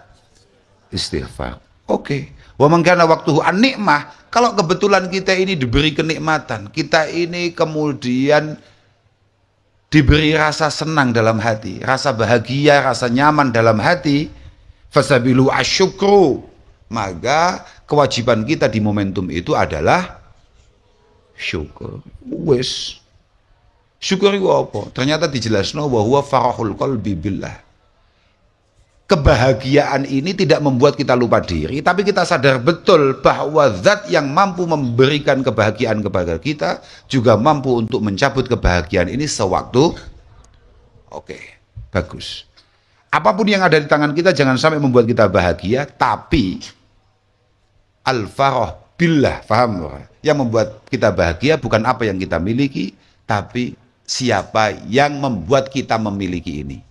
istighfar. Oke. Wa man kana waqtuhu an-nikmah, kalau kebetulan kita ini diberi kenikmatan, kita ini kemudian diberi rasa senang dalam hati, rasa bahagia, rasa nyaman dalam hati, fasabilu asyukru, maka kewajiban kita di momentum itu adalah syukur. Wes. Syukur itu apa? Ternyata dijelaskan bahwa farahul qalbi billah. Kebahagiaan ini tidak membuat kita lupa diri, tapi kita sadar betul bahwa zat yang mampu memberikan kebahagiaan kepada kita juga mampu untuk mencabut kebahagiaan ini sewaktu. Oke, bagus. Apapun yang ada di tangan kita jangan sampai membuat kita bahagia, tapi al-farah billah, paham? Yang membuat kita bahagia bukan apa yang kita miliki, tapi siapa yang membuat kita memiliki ini.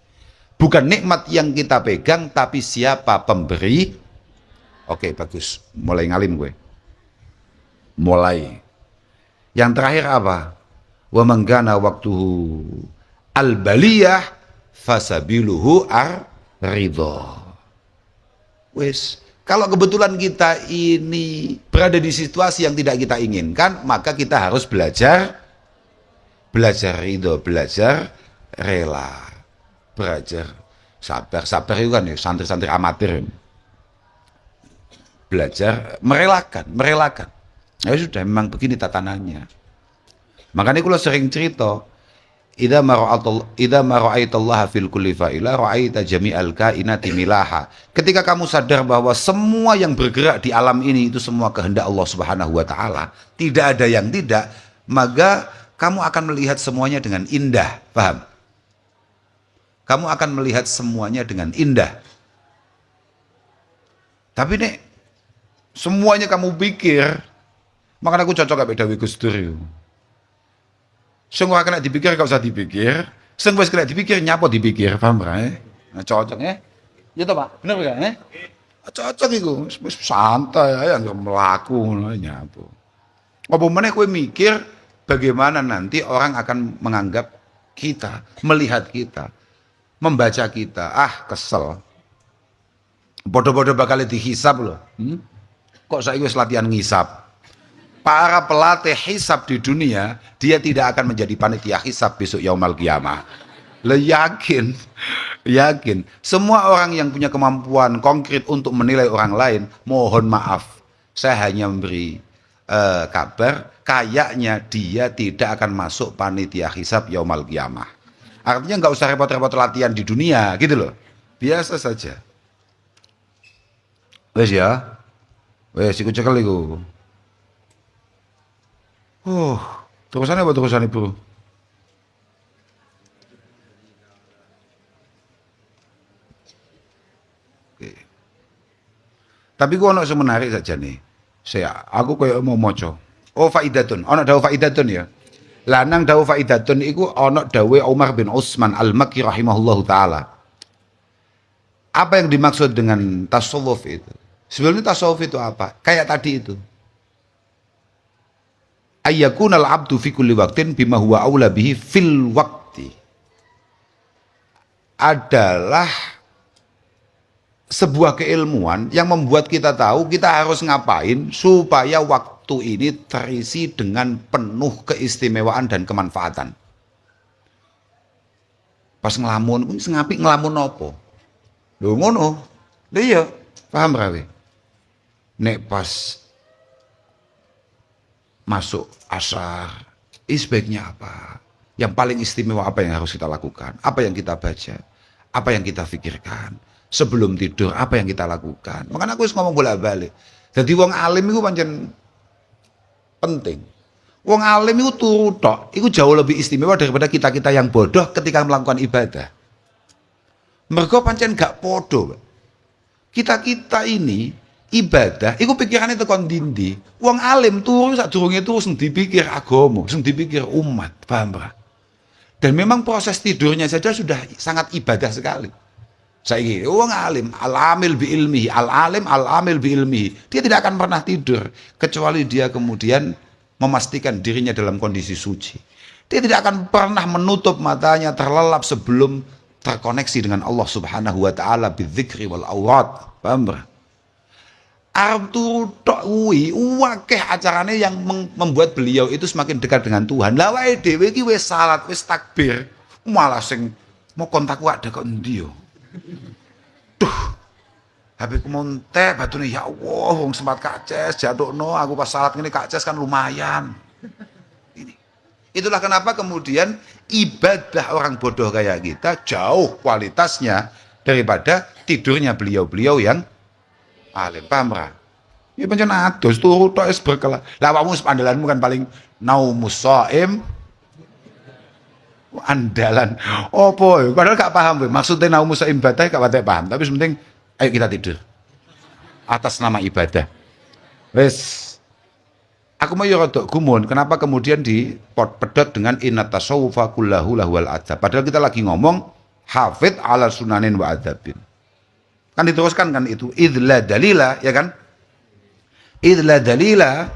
Bukan nikmat yang kita pegang, tapi siapa pemberi. Oke, bagus. Mulai ngalim gue. Mulai. Yang terakhir apa? Wa man kana waqtuhu al-baliyah fasabiluhu ar-ridha. Wes, kalau kebetulan kita ini berada di situasi yang tidak kita inginkan, maka kita harus belajar ridho, belajar rela. Belajar sabar itu kan ya santri-santri amatir, belajar merelakan ya sudah, memang begini tatanannya. Makanya kalau sering cerita, idza mara'aitallaha fil kulli fa'ila ra'aita jami'al kainati milaha. Ketika kamu sadar bahwa semua yang bergerak di alam ini itu semua kehendak Allah Subhanahu wa taala, tidak ada yang tidak, maka kamu akan melihat semuanya dengan indah, paham? Kamu akan melihat semuanya dengan indah. Tapi nek semuanya kamu pikir, makanya aku cocok gak beda Gus Dur. Sing ora kena dipikir gak usah dipikir, sing wis kena dipikir nyapo dipikir, paham ra? Nah, cocok ya. Ya toh, Pak. Bener gak? Cocok iku, wis santai ae anggap mlaku ngono nyapo. Apa meneh kowe mikir bagaimana nanti orang akan menganggap kita, melihat kita, membaca kita. Kesel. Bodoh-bodoh bakal dihisab loh. Kok saya wis latihan ngisab? Para pelatih hisab di dunia, dia tidak akan menjadi panitia hisab besok yaumul qiyamah. Yakin. Semua orang yang punya kemampuan konkret untuk menilai orang lain, mohon maaf, saya hanya memberi kabar, kayaknya dia tidak akan masuk panitia hisab yaumul qiyamah. Artinya nggak usah repot-repot latihan di dunia gitu loh. Biasa saja. Wes ya. Wes ikut cekel iku. Terusannya apa terusan Ibu? Oke. Tapi gua ono semenarik saja nih. Aku kayak mau moco. Faidatun. Ono dawa faidatun ya. Lanang dawu faidatun iku ana dawe Umar bin Utsman Al-Makki rahimahullahu taala. Apa yang dimaksud dengan tasawuf itu? Sebenarnya tasawuf itu apa? Kayak tadi itu. Ayyakunal abdu fi kulli waqtin bima huwa aula bihi fil waqti. Adalah sebuah keilmuan yang membuat kita tahu kita harus ngapain supaya waktu ini terisi dengan penuh keistimewaan dan kemanfaatan. Pas ngelamun, ngapi ngelamun apa? Lho ngono. Lha iya, paham rawe. Nek pas masuk asar, sebaiknya apa? Yang paling istimewa apa yang harus kita lakukan? Apa yang kita baca? Apa yang kita pikirkan? Sebelum tidur apa yang kita lakukan? Makanya aku ngomong bolak-balik. Jadi wong alim itu pancen penting. Wong alim itu turu tok, itu jauh lebih istimewa daripada kita-kita yang bodoh ketika melakukan ibadah. Mergo pancen gak podo. Kita-kita ini ibadah, itu pikirannya tekan dindi. Wong alim turu sadurunge turu sing dipikir agama, sing dipikir umat, paham ora? Dan memang proses tidurnya saja sudah sangat ibadah sekali. Saiki wong alim, al-amil bi ilmihi, al-alim al-amil bi ilmihi. Dia tidak akan pernah tidur kecuali dia kemudian memastikan dirinya dalam kondisi suci. Dia tidak akan pernah menutup matanya terlelap sebelum terkoneksi dengan Allah Subhanahu wa taala bidzikri wal awrat. Paham? Arab turu tok kuwi akeh acarane yang membuat beliau itu semakin dekat dengan Tuhan. Lah wae dhewe iki wis salat, wis takbir, malah sing mau kontak wae kok endi yo. Duh. HP ku montek batune ya Allah wong sempat kaces jatuhno aku pas salat ngene kaces kan lumayan. Ini. Itulah kenapa kemudian ibadah orang bodoh kayak kita jauh kualitasnya daripada tidurnya beliau-beliau yang alim. Paham ra? Ya pancen adus turu tok wis berkelah. Lah awakmu andalanmu kan paling naumus shaim andalan. Opo? Padahal gak paham kowe. Maksudnya naumus shaim ibadah gak patek paham, tapi penting ayo kita tidur atas nama ibadah. Wes. Aku mau yo rodok gumun, kenapa kemudian dipedot dengan inna tasawufa kullahu lahwal adab. Padahal kita lagi ngomong hafid ala sunanin wa adabin. Kan diteruskan kan itu idla dalila, ya kan? Idla dalila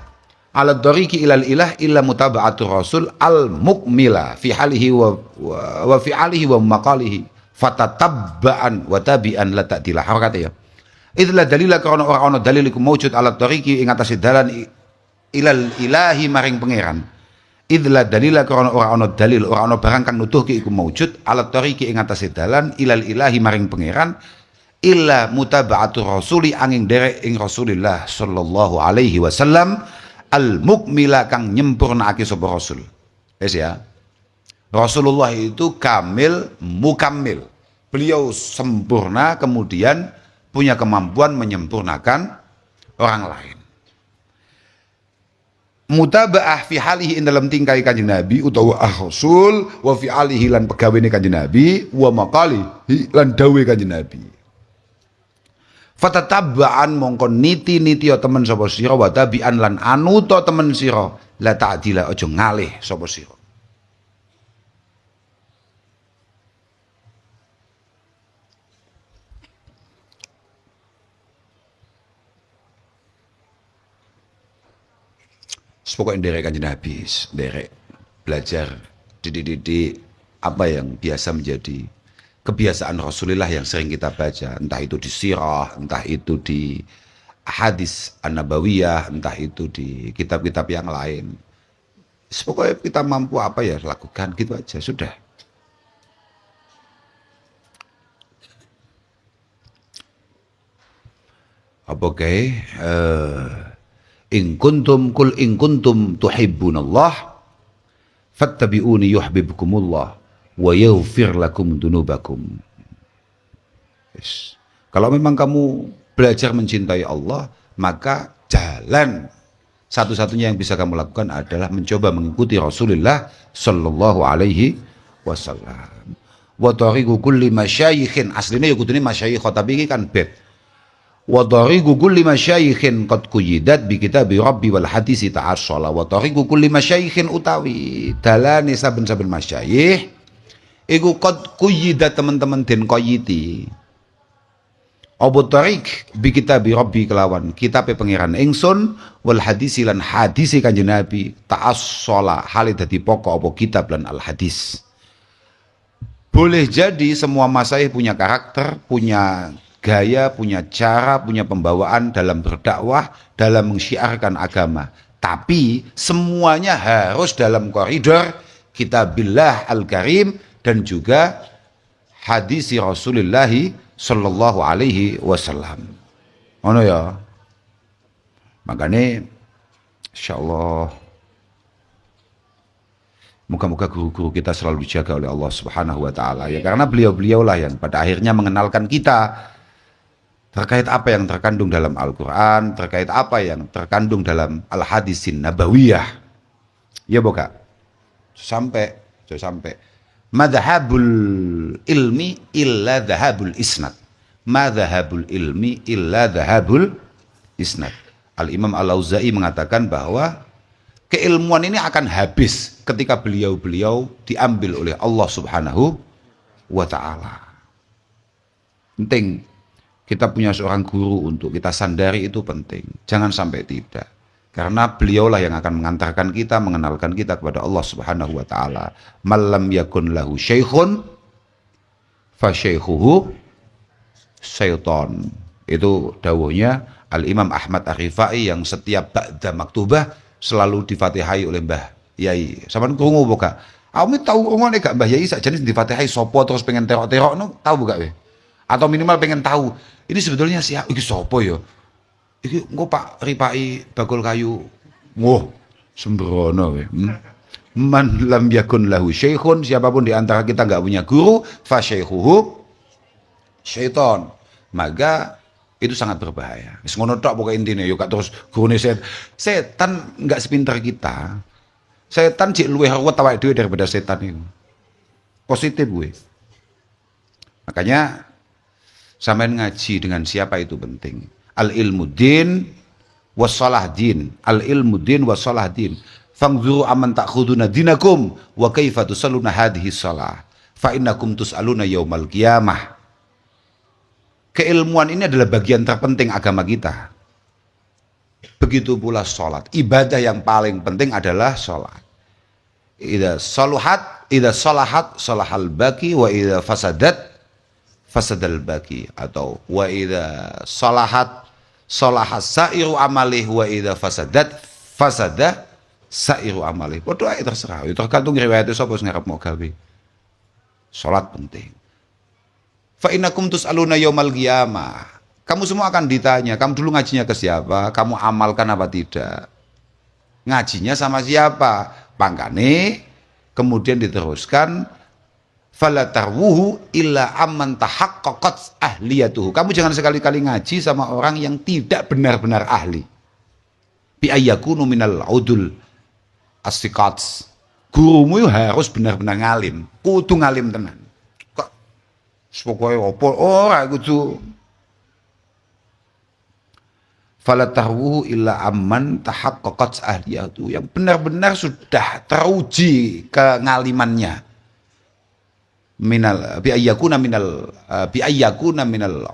ala dhariki ilal ilah illa mutaba'atur rasul al mukmila fi halihi wa fi alihi wa maqalihi fatatabba'an wa tabi'an la ta'dila. Kata ya. Idla dalila karena orang dalil iku maujud ala dhariki ing atase dalan ilal ilahi maring pangeran. Idla dalila karena orang dalil orang barang kang nuduhke iku maujud ala dhariki ing atase dalan ilal ilahi maring pangeran illa mutaba'atur rasuli angin derek ing Rasulillah sallallahu alaihi wasallam al mukmila kang nyempurnakake sapa rasul. Wes ya. Rasulullah itu kamil mukammil. Beliau sempurna kemudian punya kemampuan menyempurnakan orang lain. Mutaba'ah fi halihi in dalam tingkai kanjeng Nabi utawa rasul wa fi alihi lan pegawene kanjeng Nabi wa maqalihi lan dawe kanjeng Nabi. Fatatabba'an mongko niti-niti ya temen sapa sira wa tabi'an lan anuta temen sira la ta'dila aja ngalih sapa sira. Pokoknya derek kanjeng Nabi, derek belajar didik apa yang biasa menjadi kebiasaan Rasulullah yang sering kita baca, entah itu di sirah, entah itu di hadis an-nabawiyah, entah itu di kitab-kitab yang lain. Pokoknya kita mampu apa ya lakukan gitu aja sudah. Oke, in kuntum tuhibbunallah fattabi'uni yuhibbukumullah wa yaghfir lakum dunubakum. Yes. Kalau memang kamu belajar mencintai Allah, maka jalan satu-satunya yang bisa kamu lakukan adalah mencoba mengikuti Rasulullah sallallahu alaihi wasallam. Wa tariqu kulli masyayikhin, aslinya ya kudune masyayikh tapi ini kan bed. Wa tariqu kulli masyayikhin qad quyidat bi kitabi rabbi wal hadisi ta'assala. Wa tariqu kulli masyayikhin utawi dalane saben-saben masyayikh iku qad quyidat teman-teman den qayiti. Abu tariq bi kitabi rabbi kelawan kitabe pangeran ingsun wal hadisi lan hadisi kanjeng Nabi ta'assala hale dadi pokok apa kitab lan al hadis. Boleh jadi semua masyayikh punya karakter, punya gaya, punya cara, punya pembawaan dalam berdakwah, dalam mensyiarkan agama. Tapi semuanya harus dalam koridor kitabillah al-karim dan juga hadis Rasulullah sallallahu alaihi wasallam. Ono ya. Makanya insyaallah moga-moga guru-guru kita selalu dijaga oleh Allah Subhanahu wa taala ya, karena beliau-beliaulah yang pada akhirnya mengenalkan kita terkait apa yang terkandung dalam Al-Quran, terkait apa yang terkandung dalam Al-Hadisin Nabawiyah. Ya boka, sampai madhabul ilmi illa dhahabul isnad. Madhabul ilmi illa dhahabul isnad. Al-Imam Al-Auza'i mengatakan bahwa keilmuan ini akan habis ketika beliau-beliau diambil oleh Allah Subhanahu wa ta'ala. Penting kita punya seorang guru untuk kita sandari, itu penting. Jangan sampai tidak. Karena beliaulah yang akan mengantarkan kita, mengenalkan kita kepada Allah Subhanahu wa taala. Malam yakun lahu syaikhun fa syaikhuhu syaiton. Itu dawuhnya Al-Imam Ahmad Ar-Rifai yang setiap ba'da maktubah selalu difatihai oleh Mbah Yai. Sampeyan krungu apa gak? Aku tahu krungone gak Mbah Yai sakjane difatihai sapa terus pengen terok-terok no, tahu gak we? Atau minimal pengen tahu ini sebetulnya siapa iki sapa ya? Iki engko Pak Rifai bakul kayu. Wah, sembrono we. Man lam yakun lahu syekhun, siapapun di antara kita enggak punya guru, fa syaikhuhu syaiton. Maka itu sangat berbahaya. Wis ngono tok pokoke intine yo gak terus gurune setan enggak sepinter kita. Setan jek luwih ruwet awake dhewe daripada setan itu. Positif gue. Makanya sampean ngaji dengan siapa itu penting. Al ilmu din wassalah din. Al ilmu din wassalah din. Fangzuru aman ta'khuduna dinakum wa kaifa tusalluna hadhihi shalah. Fa innakum tus'aluna yaumal qiyamah. Keilmuan ini adalah bagian terpenting agama kita. Begitu pula sholat. Ibadah yang paling penting adalah sholat. Idza salahat salahal baqi wa idza fasadat fasadal baqi, atau wa idza salahat salahas sairu amalih wa idza fasadat fasada sairu amalih. Padha ae terserah. Itu tergantung riwayate sapa sing ngarep mau gawe. Salat penting. Fa innakum tus'aluna yaumal qiyamah. Kamu semua akan ditanya, kamu dulu ngajinya ke siapa? Kamu amalkan apa tidak? Ngajinya sama siapa? Pangkane kemudian diteruskan fala tarwuhu illa amman tahaqqaqat ahliyatuhu. Kamu jangan sekali-kali ngaji sama orang yang tidak benar-benar ahli. Bi ayyakunu minal udul as-siqats. Gurumu harus benar-benar ngalim, kudu ngalim tenan. Kok pokoke opo ora kudu. Fala tahwuhu illa amman tahaqqaqat ahliyatu, yang benar-benar sudah teruji kengalimannya. Minal bi ayyakuna minal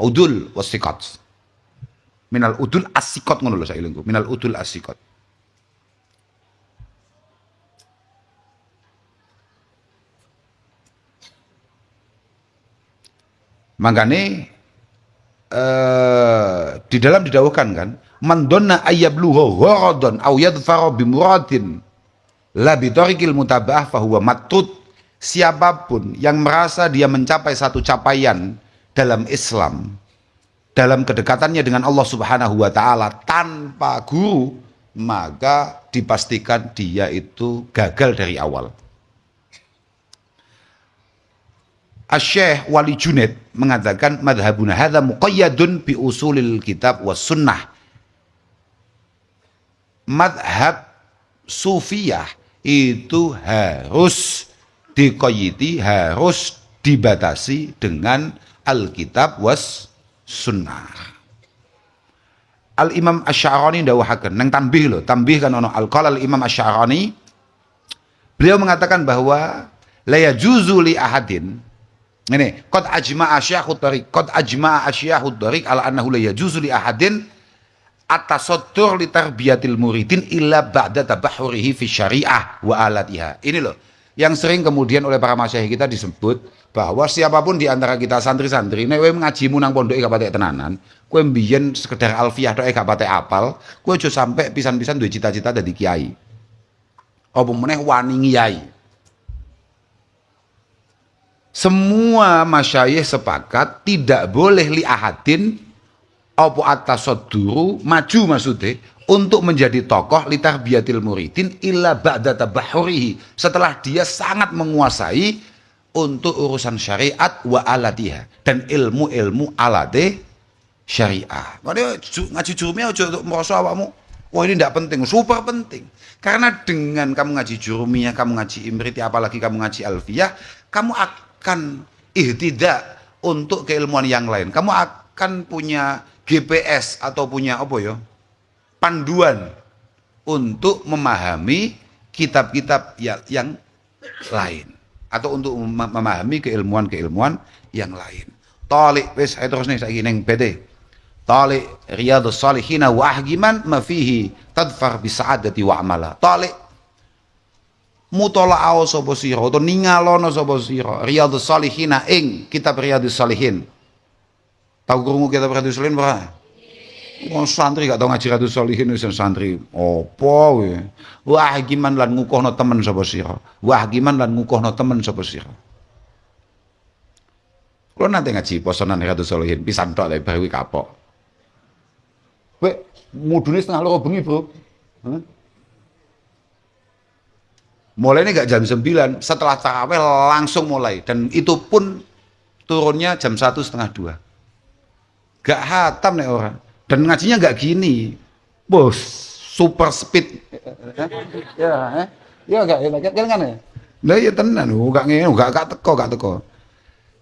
udul wasiqat. Minal udul as-siqat ngono lho saiki lho. Minal udul as-siqat. Makanya di dalam didawuhkan kan, man donna ayyabluhu gharadun aw yadfara bi muradin la bi tariqil mutaba'ah fa huwa matrud. Siapapun yang merasa dia mencapai satu capaian dalam Islam, dalam kedekatannya dengan Allah Subhanahu wa taala tanpa guru, maka dipastikan dia itu gagal dari awal. Asy-Syaikh Wali Junaid mengatakan madhabuna hadza muqayyadun bi usulil kitab was sunnah. Madhab sufiyah itu harus diqayyidi, harus dibatasi dengan Alkitab was sunnah. Al-Imam Asy-Sya'rani dawuhaken nang tanbih lho, tanbih kan ono al-qala al-Imam Asy-Sya'rani. Beliau mengatakan bahwa la yajuzu li ahadin, ini qad ajma'a asyakhut tariq, qad ajma'a asyakhut tariq ala annahu la yajuzu li ahadin at-tasattur li tarbiyatil muridin illa ba'da tabahhurihi fi syariah wa alatiha. Ini loh yang sering kemudian oleh para masyayikh kita disebut bahwa siapapun di antara kita santri-santri nek kowe ngajimu nang pondoke gak patek tenanan, kowe mbiyen sekedar alfiyah tok gak patek apal, kowe aja sampe pisan-pisan duwe cita-cita dadi kiai. Apa meneh wani ngiyai. Semua masyayikh sepakat tidak boleh li ahadin apa at-tasadduru maju maksudnya untuk menjadi tokoh li tarbiyatil muridin illa ba'da tabahhurihi, setelah dia sangat menguasai untuk urusan syariat wa alatiha dan ilmu-ilmu alate syariah. Makanya ngaji jurumiyah aja untuk merasa awakmu wah ini tidak penting, super penting. Karena dengan kamu ngaji jurumiyah, kamu ngaji imriti, apalagi kamu ngaji alfiyah, kamu akan ihtidak untuk keilmuan yang lain. Kamu akan punya GPS atau punya apa ya? Panduan untuk memahami kitab-kitab yang lain atau untuk memahami keilmuan-keilmuan yang lain. Talik wis ayo terus nih saiki ning PT. Talik Riyadhus Shalihin wa ahgiman ma fihi tadfar bi sa'adati wa amala. Talik mutola'ah sapa sira utawa ningalono sapa sira Riyadhus Shalihin ing kitab Riyadhus Shalihin. Tahu krungu kitab Riyadhus Shalihin ora? Wong santri gak tau ngaji Riyadhus Shalihin wis santri opo kowe? Wah giman lan ngukuhno temen sapa sira? Wah giman lan ngukuhno temen sapa sira? Kulo nate ngaji posonan Riyadhus Shalihin pisan tok tapi bar kuwi kapok. Kowe mudune setengah loro bengi, Bro. Hah? Mulainya gak jam 9, setelah tarawih langsung mulai. Dan itu pun turunnya jam 1:30. Gak hatam nih orang. Dan ngajinya gak gini. Bos, super speed. Ya gak kan ya? Nah ya tenan, gak teko.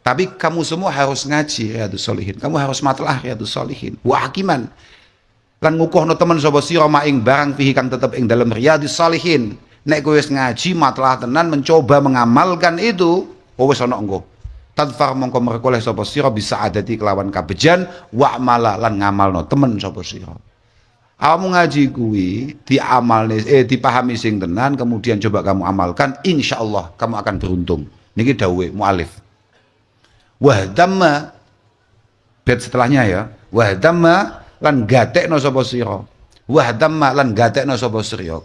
Tapi kamu semua harus ngaji Riyadhus Shalihin. Kamu harus matlah Riyadhus Shalihin. Wa hakiman. Lan ngukuhno temen sapa sira maing barang fihi kang tetep ing dalem Riyadhus Shalihin. Nek kowe wis ngaji matlah tenan mencoba mengamalkan itu, wis ana engko. Tadfar mongko merkoleh sapa sira bisa adati kelawan kabejan wa amala lan ngamalno temen sapa sira. Kamu ngaji kuwi diamalne dipahami sing tenan kemudian coba kamu amalkan, insyaallah kamu akan beruntung. Niki dawuhe mualif. Wa damma bait setelahnya ya. Wa damma lan gatekno sapa sira. Wa damma lan gatekno sapa sira.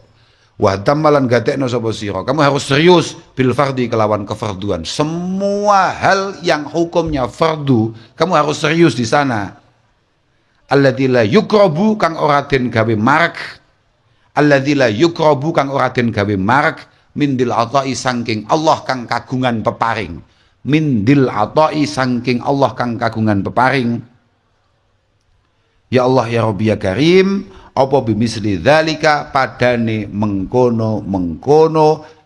Wa tammalan gatekno sapa sira. Kamu harus serius bil fardi kelawan kefarduan. Semua hal yang hukumnya fardu, kamu harus serius di sana. Alladzi la yukrabu kang ora den gawe marak. Alladzi la yukrabu kang ora den gawe marak mindil ata'i saking Allah kang kagungan peparing. Mindil ata'i saking Allah kang kagungan peparing. Ya Allah ya Rabbi ya Karim, apa bimisli dzalika padane mengkono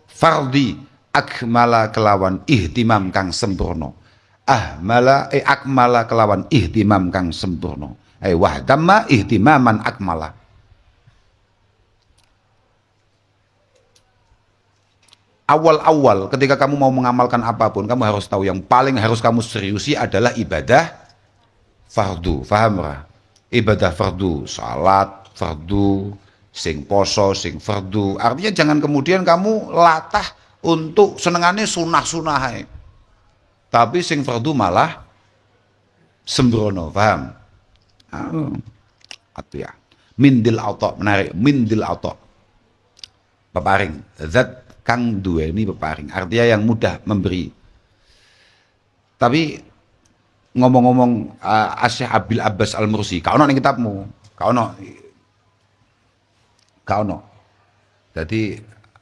fardi akmala kelawan ihtimam kang sempurna. Akmala kelawan ihtimam kang sempurna. Wahdamma ihtimaman akmala. Awal-awal ketika kamu mau mengamalkan apapun, kamu harus tahu yang paling harus kamu seriusi adalah ibadah fardu. Paham ora? Ibadah fardu, salat fardu, sing poso, sing fardu. Artinya jangan kemudian kamu latah untuk senengane sunah-sunah. Tapi sing fardu malah sembrono, paham? Ya. Mindil auto, menarik, mindil auto. Peparing, zat kang duweni peparing. Artinya yang mudah memberi. Tapi ngomong-ngomong Syekh Abil Abbas Al-Mursi, kau ono ning kitabmu, kau ono. Jadi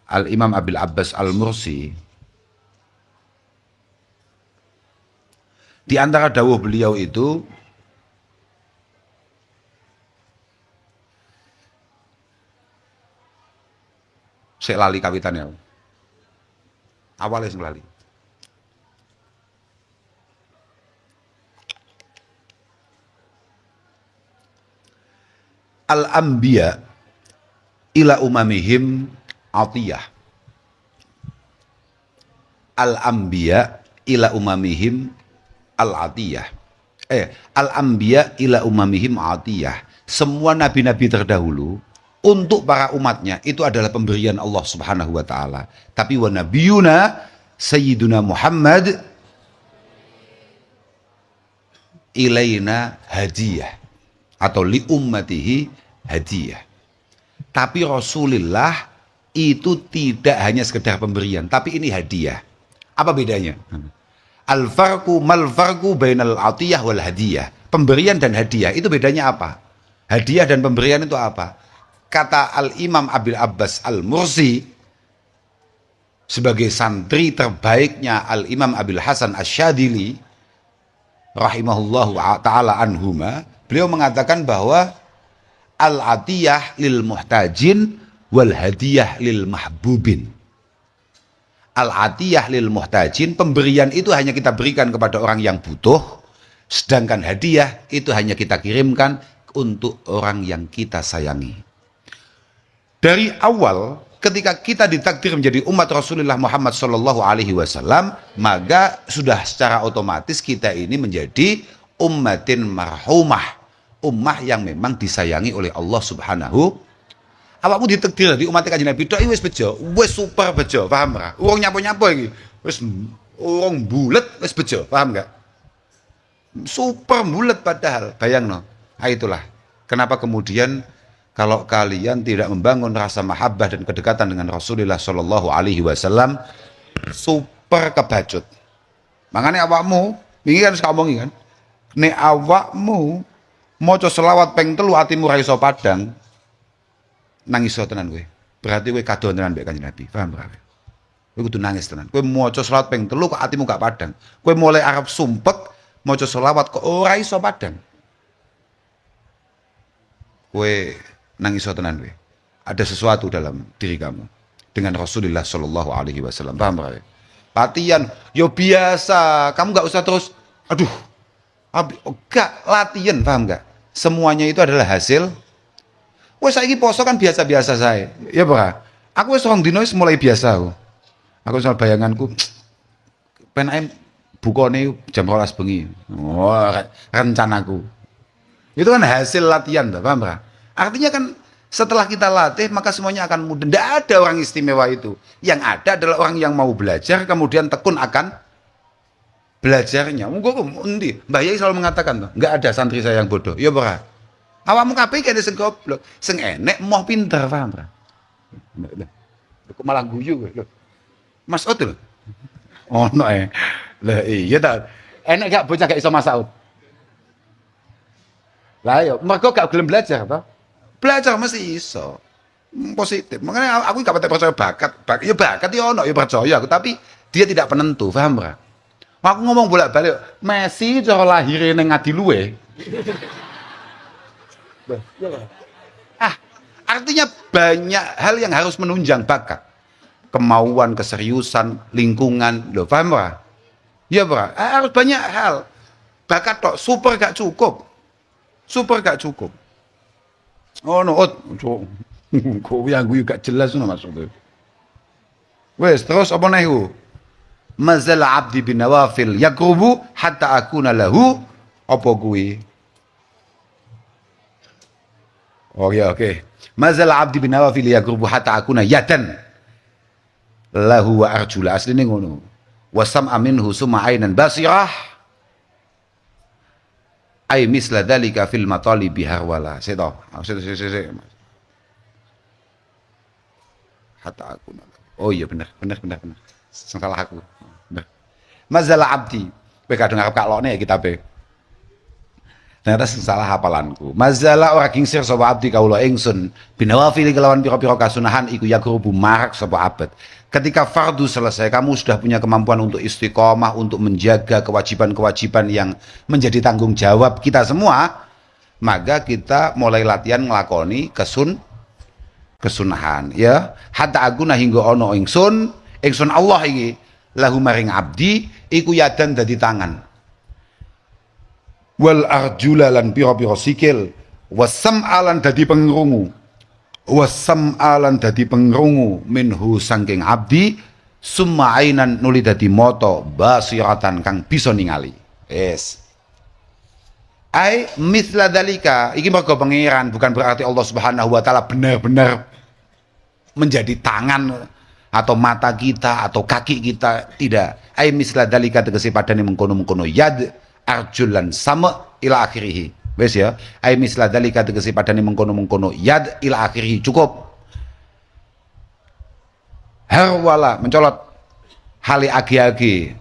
Al-Imam Abil Abbas Al-Mursi di antara dawuh beliau itu sik lali kawitannya. Awalnya sing lali. Al-anbiya ila umamihim atiyah. Al-anbiya ila umamihim al-atiyah. Al-anbiya ila umamihim atiyah. Semua nabi-nabi terdahulu untuk para umatnya itu adalah pemberian Allah Subhanahu wa taala. Tapi wa nabiyuna sayyiduna Muhammad ilaina hadiyah atau li ummatihi hadiyah. Tapi Rasulullah itu tidak hanya sekedar pemberian, tapi ini hadiah. Apa bedanya? Al-farqu mal farqu bainal atiyah wal hadiyah. Pemberian dan hadiah itu bedanya apa? Hadiah dan pemberian itu apa? Kata Al-Imam Abil Abbas Al-Mursi sebagai santri terbaiknya Al-Imam Abil Hasan Asy-Syadzili rahimahullahu ta'ala anhuma, beliau mengatakan bahwa al-atiyah lil muhtajin wal hadiyah lil mahbubin. Al-atiyah lil muhtajin, pemberian itu hanya kita berikan kepada orang yang butuh, sedangkan hadiah itu hanya kita kirimkan untuk orang yang kita sayangi. Dari awal ketika kita ditakdir menjadi umat Rasulullah Muhammad Sallallahu Alaihi Wasallam, maka sudah secara otomatis kita ini menjadi ummatin marhumah, ummah yang memang disayangi oleh Allah Subhanahu. Awakmu ditakdir di umat Kanjeng Nabi, wis bejo, wis super bejo, paham ora? Urung nyapo-nyapo iki, wis urung bulet wis bejo, paham enggak? super bulat padahal. Bayang no. Nah, itulah kenapa kemudian kalau kalian tidak membangun rasa mahabbah dan kedekatan dengan Rasulullah Shallallahu Alaihi Wasallam, super kebacut. Makanya awakmu, ini kan sekamong kan, nek awakmu maca selawat ping 3 atimu ra iso padang, nangis tenan kowe. Berarti kowe kado tenan mbek Kanjeng Nabi. Paham ora? Kowe kudu nangis tenan. Kowe maca selawat ping 3 kok atimu gak padang. Kowe mulai arep sumpek maca selawat kok ora iso padang. Kowe nangis tenan kowe. Ada sesuatu dalam diri kamu dengan Rasulullah Shallallahu Alaihi Wasallam. Paham ora? Latihan, yo biasa. Kamu nggak usah terus, aduh, enggak latihan, paham nggak? Semuanya itu adalah hasil. Wes saiki poso kan biasa-biasa saya, ya bro. Aku wes rong dino wis mulai biasa aku. Aku soal bayanganku, pengen bukone jam 12 bengi. Oh, rencanaku. Itu kan hasil latihan, paham bro? Artinya kan setelah kita latih maka semuanya akan mudah. Tidak ada orang istimewa itu. Yang ada adalah orang yang mau belajar kemudian tekun akan belajarnya. Mbak Yai selalu mengatakan tuh, nggak ada santri saya yang bodoh. Ya bra. Awakmu kabeh kene sing goblok, sing enek moh pinter, paham bra? Kok malah guyu lho. Mas Ud lho. Ono Lah iya ta. Enek gak bocah gak iso masak. Lah yo mergo gak gelem belajar toh. Belajar mesti iso positif. Makanya aku gak percaya bakat ya bakat ya ono ya percaya aku, tapi dia tidak penentu, paham ora? Aku ngomong bolak-balik Messi cara lahir ning Ngadiluwe. Artinya banyak hal yang harus menunjang bakat, kemauan, keseriusan, lingkungan, loh paham ora? Ya bro, harus banyak hal. Bakat tok super gak cukup. Oh no, kok yang gue gak jelas no maksudnya. Wes terus apa nahu? Mazal abdi bin nawafil yakrubu hatta akuna lahu apa gue? Oh ya oke. Mazal abdi bin nawafil yakrubu hatta akuna yadan lahu wa arjula asline ngono. Wasam aminhu summa ainan basirah. Ai misla dzalika fil matalibi harwala. Seto. Hatta aku. Oh iya bener. Salah aku. Bener. Mazal abdi. Kowe kadang arep kaklokne kitabe. Ternyata salah hafalanku. Mazala ora kingsir sapa abdi kawula ingsun binawafil kelawan pira-pira kasunahan iku yakrubu marak sapa abad. Ketika fardu selesai, kamu sudah punya kemampuan untuk istiqomah, untuk menjaga kewajiban-kewajiban yang menjadi tanggung jawab kita semua, maka kita mulai latihan ngelakoni kesunahan, ya. Hatta aguna hingga ono ingsun Allah iki lahu maring abdi iku yadan dadi tangan. Wal arjula lan pira-pira sikil, wasam alan dadi pengrungu. Wasam alan dadi pengrungu minhu sangking abdi summa ainan nuli dadi moto basiratan kang bisa ningali. Yes. Ai mithla dalika iki mergo pangeran, bukan berarti Allah Subhanahu wa taala benar-benar menjadi tangan atau mata kita atau kaki kita, tidak. Ai mithla dalika tegese padane mengkono-mengkono yad arjulan sama ila akhirih. Wes ya, ai misla dalika tegese padane mengkono-mengkono yad ila akhirih, cukup. Harwala mencolot hali agi-agi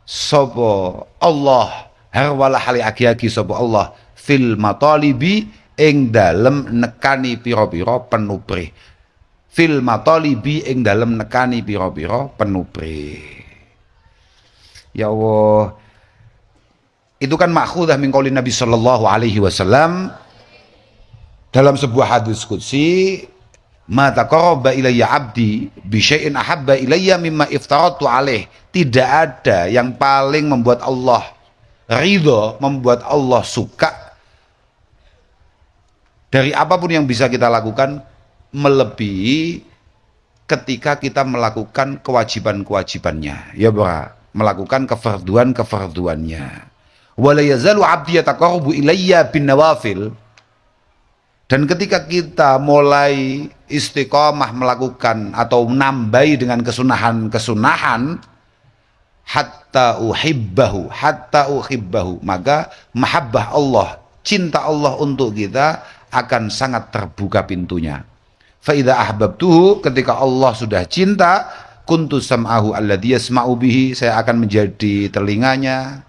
sapa Allah, harwala hali agi-agi sapa Allah fil matalibi ing dalem nekani pira-pira penubrih. Fil matalibi ing dalem nekani pira-pira penubrih. Ya Allah, itu kan makhudah min qaulin Nabi sallallahu alaihi wasallam dalam sebuah hadis qudsi, ma taqarraba ilayya abdi bi syai'in ahabba ilayya mimma iftaratu alaih. Tidak ada yang paling membuat Allah ridho, membuat Allah suka dari apapun yang bisa kita lakukan melebihi ketika kita melakukan kewajiban-kewajibannya, ya bro, melakukan kefarduan-kefarduannya. Wala yazalu abdi yataqarrabu ilayya bin nawafil. Dan ketika kita mulai istiqomah melakukan atau menambahi dengan kesunahan-kesunahan, hatta uhibbahu, maka mahabbah Allah, cinta Allah untuk kita akan sangat terbuka pintunya. Fa idza ahbabtuhu, ketika Allah sudah cinta, kuntu sam'ahu alladzi yasma'u bihi, saya akan menjadi telinganya.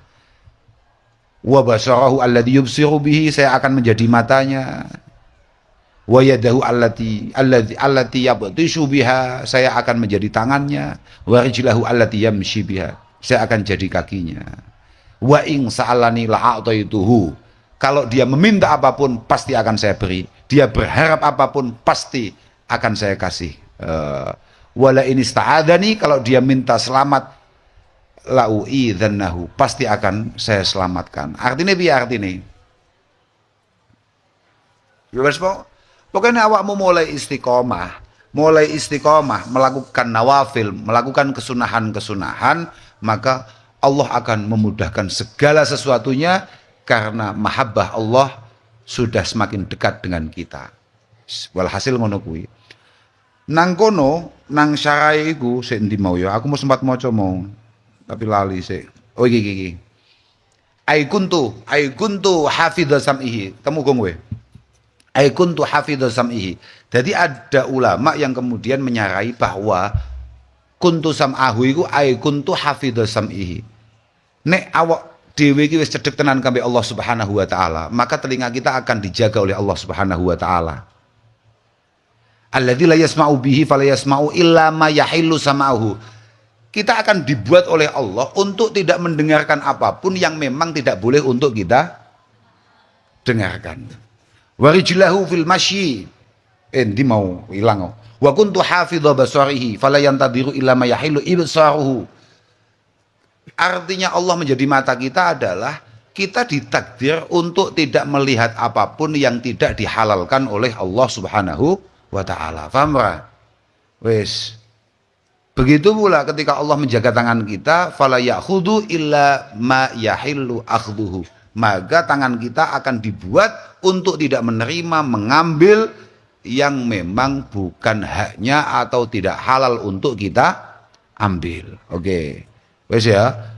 Wa basarahu alladzi yubsiru bihi, saya akan menjadi matanya. Wa yadahu allati yabtishu biha, saya akan menjadi tangannya. Wa rijlahu allati yamshi biha, saya akan jadi kakinya. Wa in sa'alani la'ataituhu, kalau dia meminta apapun pasti akan saya beri. Dia berharap apapun pasti akan saya kasih. Wala in ista'adani, kalau dia minta selamat, la'u'idzannahu, pasti akan saya selamatkan. Artinya biar artinya. Pokoknya awakmu mulai istiqomah, melakukan nawafil, melakukan kesunahan-kesunahan, maka Allah akan memudahkan segala sesuatunya, karena mahabbah Allah sudah semakin dekat dengan kita. Walhasil ngono kuwi. Nang kono, nang syarai iku sik endi mau ya? Aku mau sempat maca mau, tapi lali sik. Oh iki. Ai kuntu hafidz sam'ihi. Temu gong we. Ai kuntu hafidz sam'ihi. Jadi ada ulama yang kemudian menyarai bahwa kuntu sam'ahu iku ai kuntu hafidz sam'ihi. Nek awak dewe iki wis cedhek tenan kambek Allah Subhanahu wa taala, maka telinga kita akan dijaga oleh Allah Subhanahu wa taala. Alladzi la yasma'u bihi fala yasma'u illa ma yahillu sam'ahu. Kita akan dibuat oleh Allah untuk tidak mendengarkan apapun yang memang tidak boleh untuk kita dengarkan. Wa rijlahu fil masyi, endi mau ilang. Wa kuntu hafidza basarihi fala yantadiru illa ma yahillu ibsaruhu. Artinya Allah menjadi mata kita adalah kita ditakdir untuk tidak melihat apapun yang tidak dihalalkan oleh Allah Subhanahu wa taala. Paham ora? Wis. Begitu pula ketika Allah menjaga tangan kita, fala ya'khudhu illa ma yahillu akhdhuhu. Maka tangan kita akan dibuat untuk tidak menerima, mengambil yang memang bukan haknya atau tidak halal untuk kita ambil. Oke. Wes ya.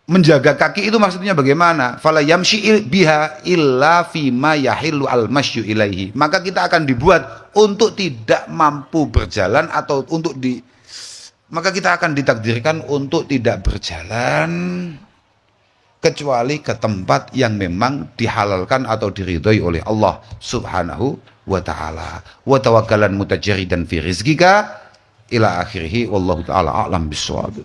Menjaga kaki itu maksudnya bagaimana? Fala yamshi biha illa fima yahillu al-masyu ilaihi. Maka kita akan dibuat untuk tidak mampu berjalan atau maka kita akan ditakdirkan untuk tidak berjalan kecuali ke tempat yang memang dihalalkan atau diridhoi oleh Allah Subhanahu wa taala. Wa tawakkalan mutajaridan fi rizqika ila akhirih, wallahu taala a'lam bissawab.